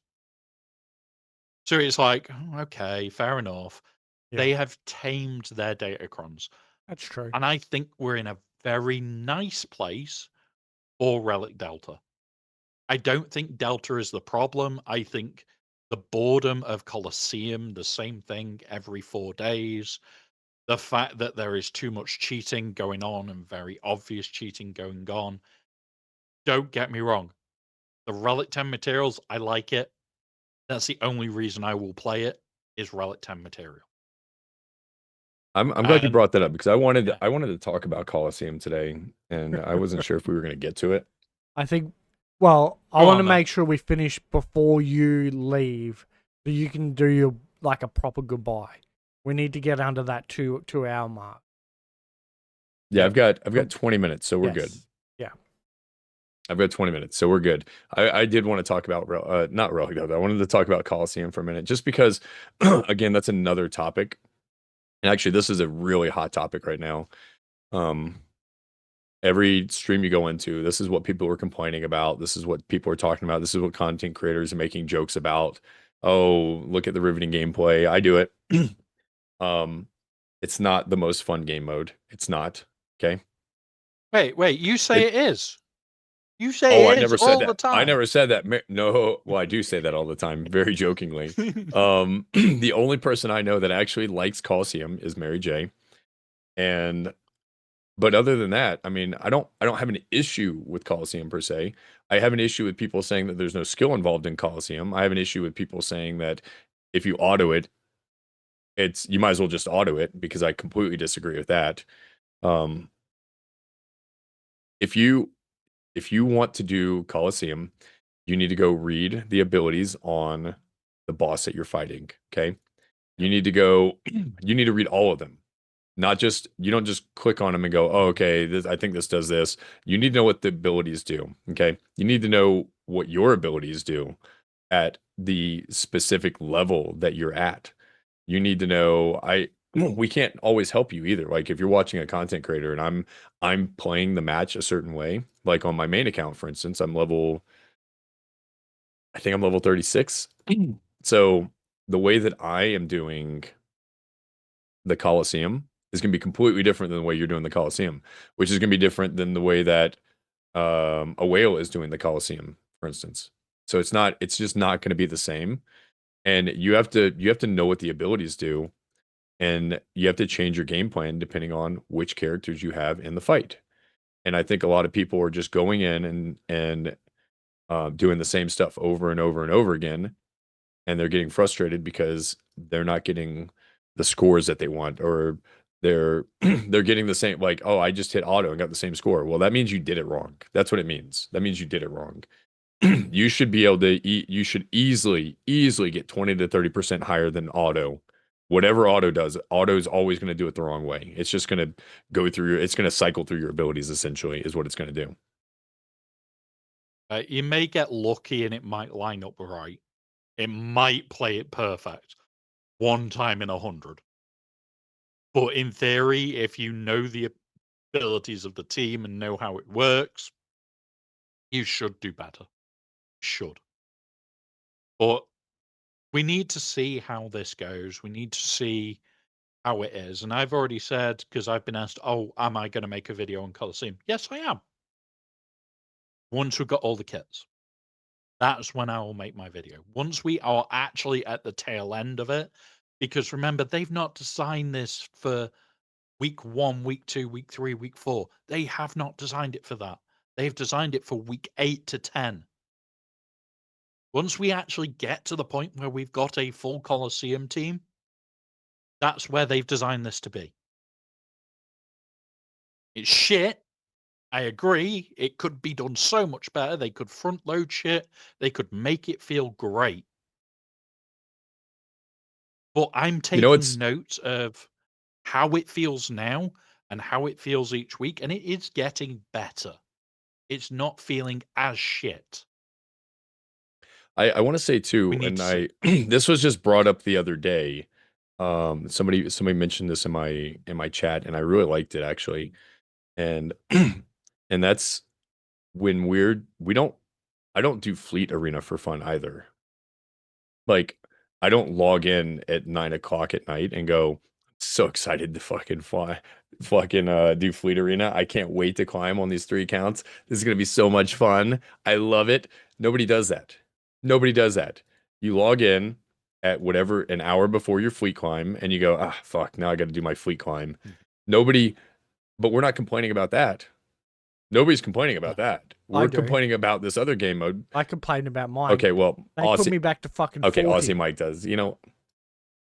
So it's like, okay, fair enough. Yeah. They have tamed their datacrons. That's true. And I think we're in a very nice place for Relic Delta. I don't think Delta is the problem. I think the boredom of Coliseum, the same thing every 4 days, the fact that there is too much cheating going on and very obvious cheating going on. Don't get me wrong. The Relic 10 materials, I like it. That's the only reason I will play it, is Relic 10 material. I'm glad you And brought that up because I wanted yeah. to talk about Coliseum today, and I wasn't sure if we were going to get to it. I think. Well, I Go want to on then. make sure we finish before you leave, so you can do your like a proper goodbye. We need to get under that 2 hour mark. Yeah, Yeah. I've got 20 minutes, so we're good. Yes. Yeah. I've got 20 minutes, so we're good. I did want to talk about not Relic though. I wanted to talk about Coliseum for a minute, just because, again, that's another topic. And actually, this is a really hot topic right now. Every stream you go into, this is what people are complaining about. This is what people are talking about. This is what content creators are making jokes about. Oh, look at the riveting gameplay. I do it. It's not the most fun game mode. It's not. Okay. Wait, you say It- it is. You say Oh, I it is never said all the that. time. I never said that. No, well, I do say that all the time, very jokingly. The only person I know that actually likes Coliseum is Mary J. But other than that, I mean, I don't have an issue with Coliseum per se. I have an issue with people saying that there's no skill involved in Coliseum. I have an issue with people saying that if you auto it, you might as well just auto it, because I completely disagree with that. Um, if you want to do Coliseum, you need to go read the abilities on the boss that you're fighting. Okay. You need to go, you need to read all of them. Not just, you don't just click on them and go, oh, okay, I think this does this. You need to know what the abilities do. Okay. You need to know what your abilities do at the specific level that you're at. You need to know, we can't always help you either. Like if you're watching a content creator and I'm playing the match a certain way, like on my main account, for instance, I think I'm level 36. So the way that I am doing the Coliseum is going to be completely different than the way you're doing the Coliseum, which is going to be different than the way that a whale is doing the Coliseum, for instance. So it's just not going to be the same. And you have to know what the abilities do, and you have to change your game plan depending on which characters you have in the fight. And I think a lot of people are just going in and doing the same stuff over and over and over again, and they're getting frustrated because they're not getting the scores that they want, or they're they're getting the same, like, oh, I just hit auto and got the same score. Well, that means you did it wrong. That's what it means. That means you did it wrong. You should be able to you should easily get 20 to 30% higher than auto. Whatever auto does, auto is always going to do it the wrong way. It's just going to it's going to cycle through your abilities, essentially, is what it's going to do. You may get lucky and it might line up right. It might play it perfect one time in 100. But in theory, if you know the abilities of the team and know how it works, you should do better. Should. But we need to see how this goes. We need to see how it is. And I've already said, because I've been asked, oh, am I going to make a video on Coliseum? Yes, I am. Once we've got all the kits, that's when I will make my video. Once we are actually at the tail end of it, because remember, they've not designed this for week 1, week 2, week 3, week 4. They have not designed it for that. They've designed it for week 8 to 10. Once we actually get to the point where we've got a full Coliseum team, that's where they've designed this to be. It's shit. I agree. It could be done so much better. They could front load shit. They could make it feel great. But I'm You know, taking notes of how it feels now and how it feels each week, and it is getting better. It's not feeling as shit. I want to say We too, need and to see. this was just brought up the other day. Somebody mentioned this in my chat, and I really liked it actually. And and that's when we don't I don't do Fleet Arena for fun either. Like, I don't log in at 9 o'clock at night and go, so excited to do Fleet Arena. I can't wait to climb on these 3 accounts. This is gonna be so much fun. I love it. Nobody does that. Nobody does that. You log in at whatever an hour before your fleet climb and you go, ah, fuck, now I got to do my fleet climb. Nobody, but we're not complaining about that. Nobody's complaining about that. I We're do. complaining about this other game mode. I complained about mine. Okay, well, They put Aussie, me back to fucking okay, 40. Aussie Mike does.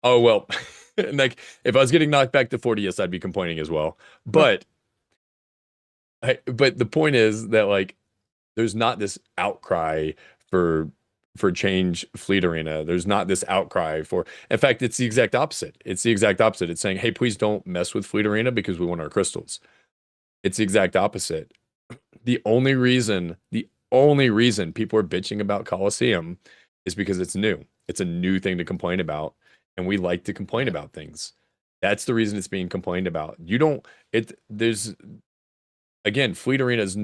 Oh well, like if I was getting knocked back to 40, yes, I'd be complaining as well. But but the point is that like there's not this outcry for change Fleet Arena. There's not this outcry for. In fact, it's the exact opposite. It's the exact opposite. It's saying, hey, please don't mess with Fleet Arena because we want our crystals. It's the exact opposite. The only reason people are bitching about Coliseum is because it's new. It's a new thing to complain about, and we like to complain about things. That's the reason it's being complained about. There's again, Fleet Arena is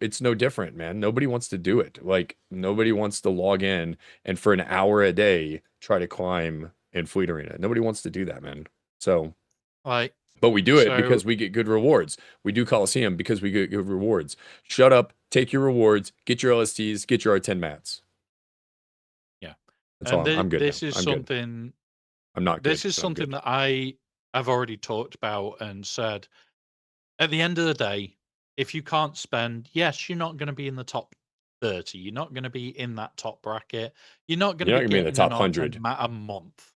it's no different, man. Nobody wants to do it. Like nobody wants to log in and for an hour a day try to climb in Fleet Arena. Nobody wants to do that, man. So Like, but we do it so because we get good rewards. We do Coliseum because we get good rewards. Shut up, take your rewards, get your LSTs, get your R10 mats. yeah. That's all. And I'm good now. this is I'm good. something I'm not good. this is but I'm something good. that I have already talked about and said at the end of the day, if you can't spend, yes, you're not going to be in the top 30. You're not going to be in that top bracket. You're not going You're to not be gonna be in the getting an top R10 100. mat a month.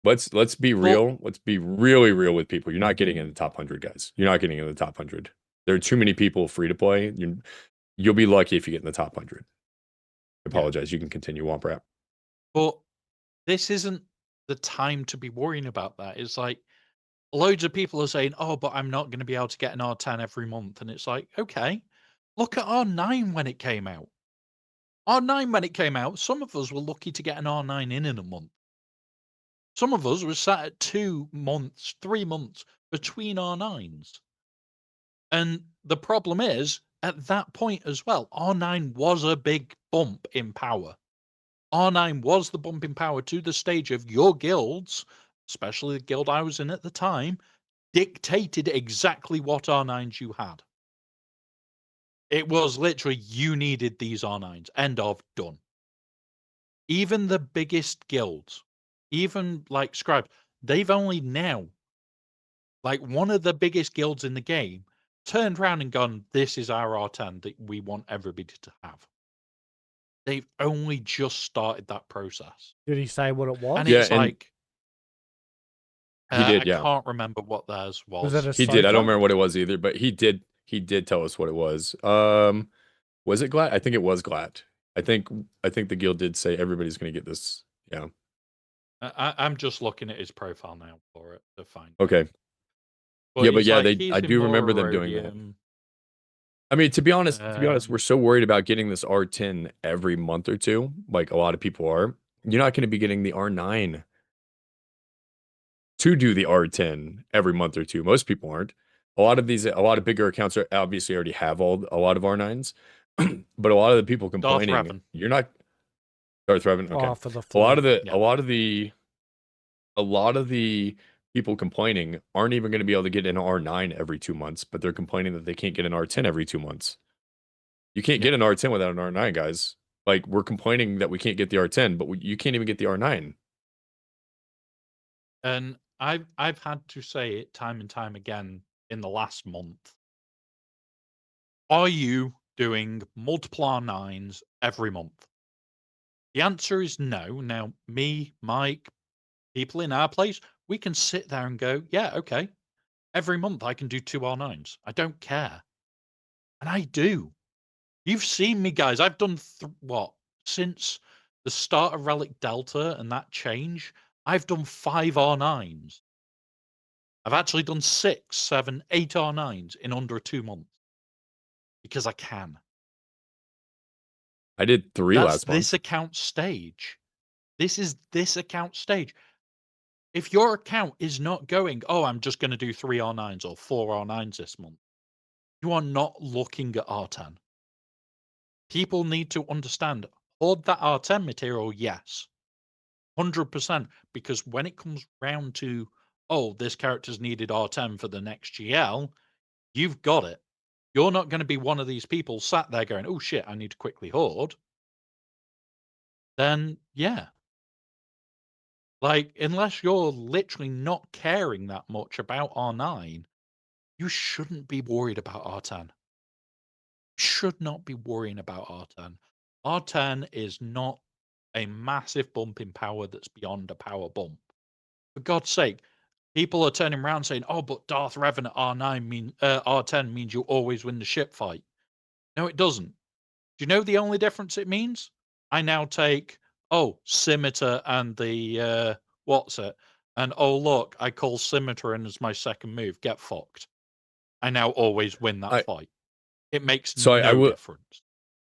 Let's be But real. Let's be really real with people. You're not getting in the top 100, guys. You're not getting in the top 100. There are too many people free to play. You'll be lucky if you get in the top 100. I yeah, apologize. You can continue, Womp Rap. but this isn't the time to be worrying about that. It's like loads of people are saying, "Oh, but I'm not going to be able to get an R10 every month," and it's like, okay, look at R9 when it came out. R9 when it came out, some of us were lucky to get an R9 in a month. Some of us were sat at 2 months, 3 months between R9s. And the problem is, at that point as well, R9 was a big bump in power. R9 was the bump in power to the stage of your guilds, especially the guild I was in at the time, dictated exactly what R9s you had. It was literally you needed these R9s. End of, done. Even the biggest guilds, even like Scribes, they've only now, like one of the biggest guilds in the game, turned around and gone, this is our R10 that we want everybody to have. They've only just started that process. Did he say what it was? And Yeah, it's and like, he did. I Yeah, can't remember what theirs Was it was. a he did. I don't soaker? remember what it was either, but he did. He did tell us what it was. Was it Glat? I think it was Glat. I think the guild did say everybody's going to get this. Yeah. I'm just looking at his profile now for it to find it. Okay. But Yeah, but he's yeah, like, he's I in do more remember them doing that. Erodium. I mean, to be honest, we're Um, so worried about getting this R10 every month or two, like a lot of people are. You're not going to be getting the R9 to do the R10 every month or two. Most people aren't. A lot of bigger accounts are obviously already have a lot of R9s, but a lot of the people Darth complaining, Revan. you're not Darth Revan. Okay, Oh, for the a lot fleet. of the Yeah. a lot of the people complaining aren't even going to be able to get an R9 every 2 months, but they're complaining that they can't get an R10 every 2 months. You can't Yeah. get an R10 without an R9, guys. Like we're complaining that we can't get the R10, but you can't even get the R9. And I've had to say it time and time again in the last month. Are you doing multiple R9s every month? The answer is no. Now, me, Mike, people in our place, we can sit there and go, yeah, okay. Every month I can do 2 R9s. I don't care. And I do. You've seen me, guys. I've done since the start of Relic Delta and that change, I've done 5 R9s. I've actually done 6, 7, 8 R9s in under 2 months because I can. I did 3 That's last month. this account stage. This is this account stage. If your account is not going, oh, I'm just going to do 3 R9s or 4 R9s this month, you are not looking at R10. People need to understand, hoard that R10 material, yes. 100%, because when it comes round to, oh, this character's needed R10 for the next GL, you've got it. You're not going to be one of these people sat there going, oh shit, I need to quickly hoard. Then, yeah. Like, unless you're literally not caring that much about R9, you shouldn't be worried about R10. Should not be worrying about R10. R10 is not a massive bump in power that's beyond a power bump. For God's sake, people are turning around saying, "Oh, but Darth Revan at R10 means you always win the ship fight." No, it doesn't. Do you know the only difference it means? I now take Scimitar and the what's it, and oh look, I call Scimitar in as my second move. Get fucked. I now always win that fight. It makes So no difference.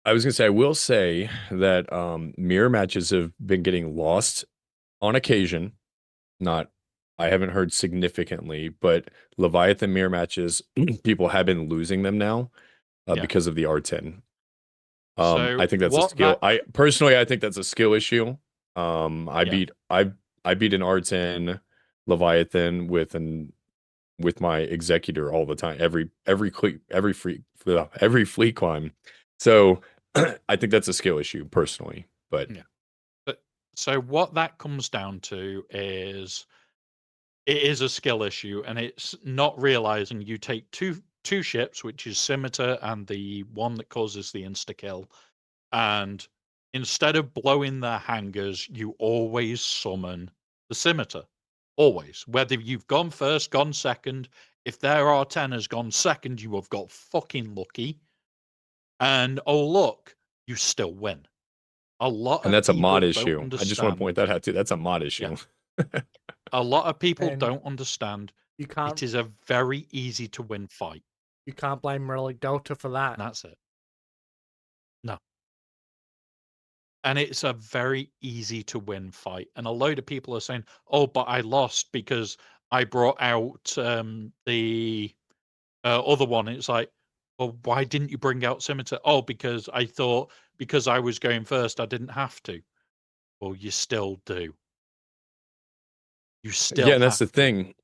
I was gonna say I will say that mirror matches have been getting lost on occasion. Not I haven't heard significantly, but Leviathan mirror matches, people have been losing them now because of the R10. So I think that's a skill. I think that's a skill issue. I beat an R10 Leviathan with my executor all the time, every fleet climb. So I think that's a skill issue personally, but so what that comes down to is it is a skill issue, and it's not realizing you take two ships, which is Scimitar and the one that causes the insta kill, and instead of blowing their hangars, you always summon the Scimitar. Always. Whether you've gone first, gone second, if their R10 has gone second, you have got fucking lucky. And oh look, you still win. And that's a mod issue. I just want to point that out too. That's a mod issue. Yeah. A lot of people don't understand. You can't. It is a very easy to win fight. You can't blame Relic Delta for that. That's it. No. And it's a very easy to win fight. And a load of people are saying, "Oh, but I lost because I brought out the other one." It's like, well, why didn't you bring out Scimitar? Oh, because I thought because I was going first, I didn't have to. Well, you still do. You still and that's the thing.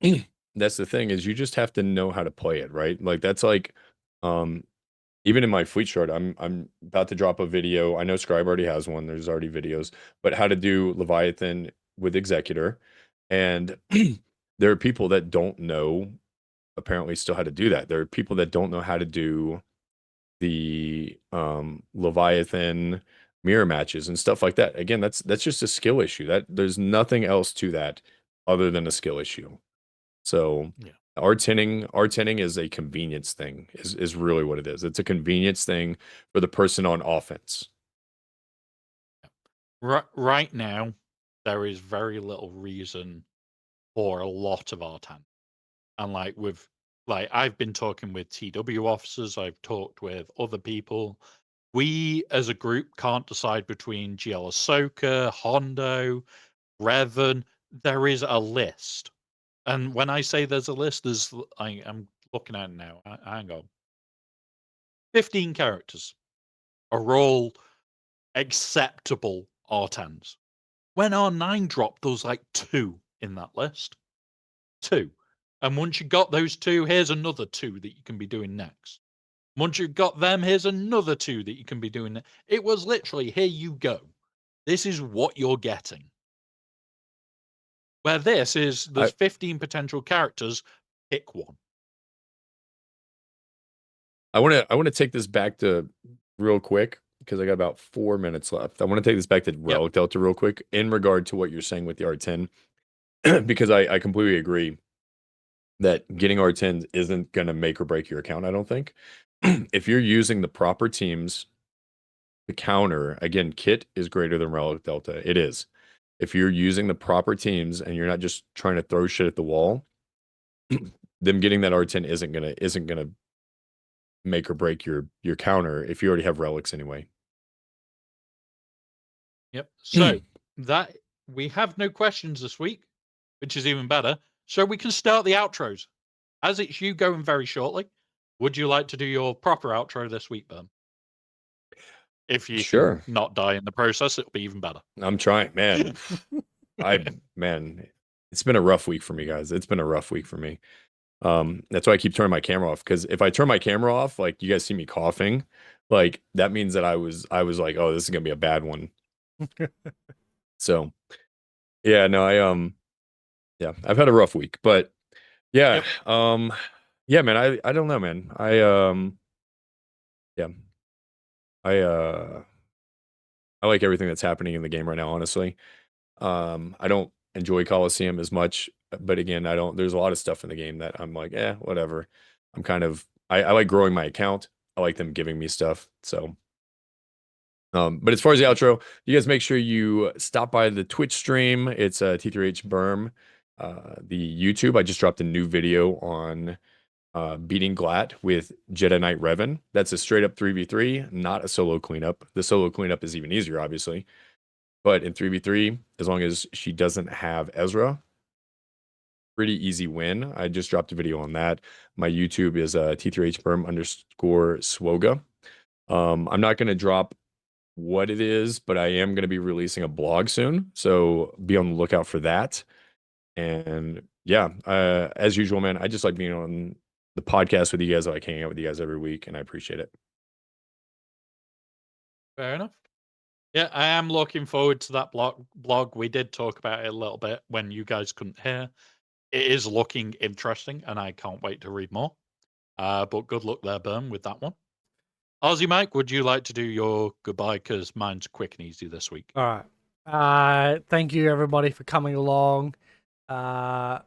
That's the thing is you just have to know how to play it, right? Like that's like even in my fleet chart, I'm about to drop a video. I know Scribe already has one. There's already videos, but how to do Leviathan with Executor. And there are people that don't know apparently still how to do that. There are people that don't know how to do the Leviathan mirror matches and stuff like that. Again, that's just a skill issue. That there's nothing else to that other than a skill issue. So R10ing is a convenience thing, is really what it is. It's a convenience thing for the person on offense. Right now, there is very little reason for a lot of R10. And I've been talking with TW officers, I've talked with other people. We as a group can't decide between GL Ahsoka, Hondo, Revan. There is a list. And when I say there's a list, I'm looking at it now. Hang on. 15 characters are all acceptable R10s. When R9 dropped, there was like 2 in that list. 2. And once you got those 2, here's another 2 that you can be doing next. Once you've got them, here's another 2 that you can be doing. It was literally, here you go. This is what you're getting. Where this is, there's 15 potential characters, pick one. I want to take this back to real quick because I got about 4 minutes left. I want to take this back to Relic Delta real quick in regard to what you're saying with the R10, because I completely agree that getting R10s isn't going to make or break your account, I don't think. If you're using the proper teams to counter, again, kit is greater than Relic Delta. It is. If you're using the proper teams and you're not just trying to throw shit at the wall, them getting that R10 isn't gonna make or break your counter if you already have relics anyway. Yep. So that we have no questions this week, which is even better. So we can start the outros. As it's you going very shortly, would you like to do your proper outro this week, Ben? If you Sure. can not die in the process, it'll be even better. I'm trying, man. Man, it's been a rough week for me, guys. It's been a rough week for me. That's why I keep turning my camera off, because if I turn my camera off, like you guys see me coughing, like that means that I was like, oh, this is gonna be a bad one. So yeah, no, yeah, I've had a rough week, but yeah, yeah, man, I don't know, man. Yeah, I like everything that's happening in the game right now, honestly. I don't enjoy Coliseum as much, but again, there's a lot of stuff in the game that I'm like, whatever. I'm kind of, I like growing my account. I like them giving me stuff. So, but as far as the outro, you guys make sure you stop by the Twitch stream. It's T3H Berm. The YouTube, I just dropped a new video on beating Glat with Jedi Knight Revan. That's a straight up 3v3, not a solo cleanup. The solo cleanup is even easier, obviously. But in 3v3, as long as she doesn't have Ezra, pretty easy win. I just dropped a video on that. My YouTube is T3HBerm_SWGoH. I'm not going to drop what it is, but I am going to be releasing a blog soon. So be on the lookout for that. And yeah, as usual, man, I just like being on the podcast with you guys. I like hanging out with you guys every week, and I appreciate it. Fair enough. Yeah, I am looking forward to that blog. We did talk about it a little bit when you guys couldn't hear. It is looking interesting, and I can't wait to read more. But good luck there, Berm, with that one. Aussie Mike, would you like to do your goodbye? Because mine's quick and easy this week. All right. Thank you everybody for coming along. As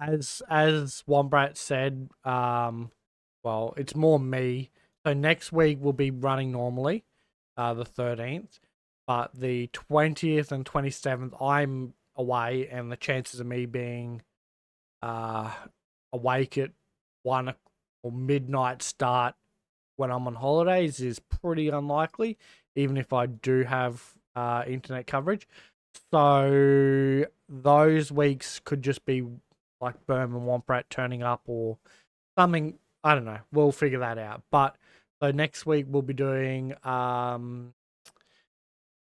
Wombrat said, well, it's more me. So next week we'll be running normally, the 13th, but the 20th and 27th I'm away, and the chances of me being awake at 1 or midnight start when I'm on holidays is pretty unlikely, even if I do have internet coverage. So those weeks could just be like Berm and Womprat turning up or something. I don't know. We'll figure that out. But so next week we'll be doing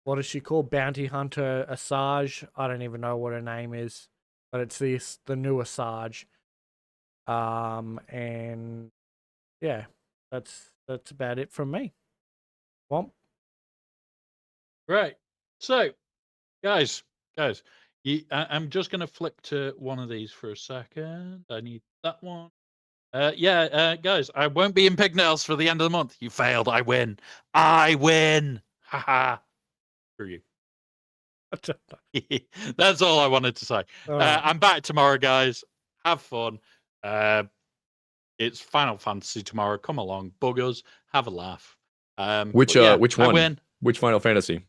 what is she called? Bounty Hunter Asajj. I don't even know what her name is, but it's the new Asajj. And yeah, that's about it from me. Womp. Right. So, guys, I'm just going to flip to one of these for a second. I need that one. Guys, I won't be in pigtails for the end of the month. You failed. I win. I win. Haha. For you. That's all I wanted to say. I'm back tomorrow, guys. Have fun. It's Final Fantasy tomorrow. Come along, buggers. Have a laugh. Which one? Win. Which Final Fantasy?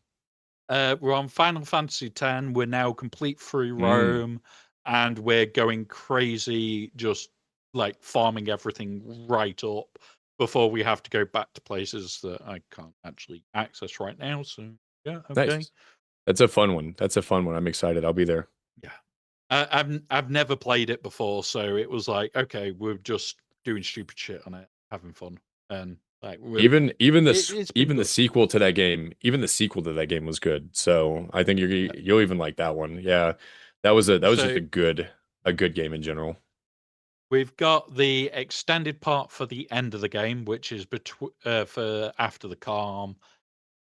We're on Final Fantasy X. We're now complete through Rome, and we're going crazy, just like farming everything right up before we have to go back to places that I can't actually access right now. So yeah, okay. Nice. That's a fun one. I'm excited. I'll be there. Yeah, I've never played it before, so it was like, okay, we're just doing stupid shit on it, having fun, and like even the sequel to that game, was good. So I think you'll even like that one. Yeah, that was just a good game in general. We've got the extended part for the end of the game, which is for after the calm,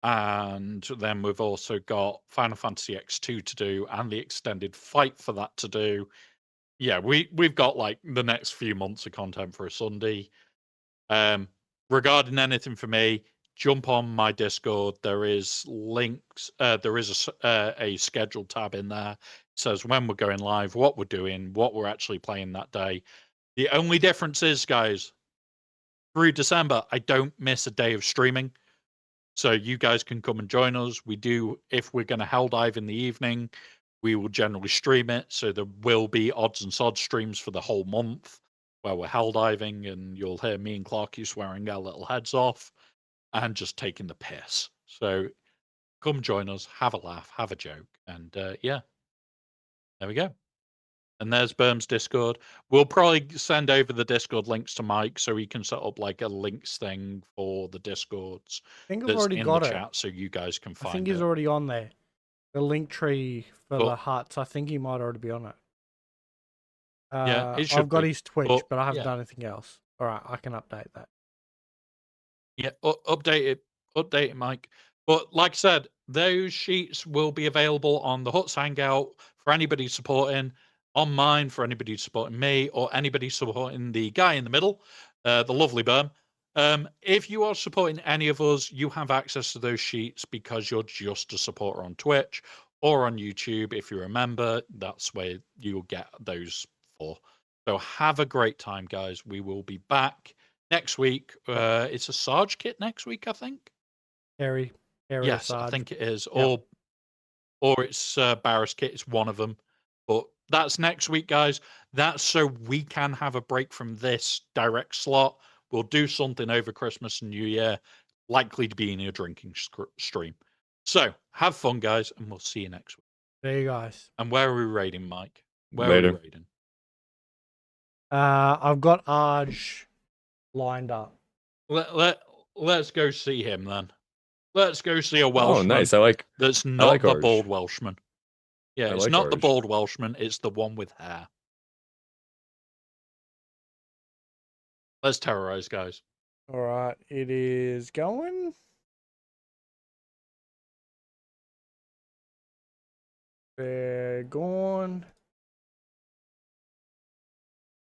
and then we've also got Final Fantasy X2 to do, and the extended fight for that to do. Yeah, we've got like the next few months of content for a Sunday. Regarding anything for me, jump on my Discord. There is links. There is a scheduled tab in there. It says when we're going live, what we're doing, what we're actually playing that day. The only difference is, guys, through December, I don't miss a day of streaming. So you guys can come and join us. We do, if we're going to hell dive in the evening, we will generally stream it. So there will be odds and sods streams for the whole month where we're hell diving, and you'll hear me and Clarky swearing our little heads off and just taking the piss. So come join us, have a laugh, have a joke, and yeah, there we go. And there's Berm's Discord. We'll probably send over the Discord links to Mike so he can set up like a links thing for the Discords I think I've that's already in got the it. chat so you guys can I think find he's it. already on there. The link tree for But- the Hutts. I think he might already be on it. Yeah, it should I've got be. his Twitch, But, but I haven't yeah. done anything else. All right, I can update that. Yeah, update it, Mike. But like I said, those sheets will be available on the Hutts Hangout for anybody supporting, on mine for anybody supporting me, or anybody supporting the guy in the middle, the lovely Berm. If you are supporting any of us, you have access to those sheets because you're just a supporter on Twitch or on YouTube. If you're a member, that's where you'll get those for. So have a great time, guys. We will be back next week. It's a Sarge kit next week, I think. Harry Yes, Sarge. I think it is. Yep. Or it's Barris kit. It's one of them. But that's next week, guys. That's so we can have a break from this direct slot. We'll do something over Christmas and New Year, likely to be in a drinking stream. So have fun, guys, and we'll see you next week. There you guys. And where are we raiding, Mike? Where Later. are we raiding? I've got Arj lined up. Let's go see him then. Let's go see a Welshman. Oh, nice. I like. That's not like the Arj. bald Welshman. Yeah, I it's like not the Arj. bald Welshman. It's the one with hair. Let's terrorize, guys. All right, it is going. They're gone.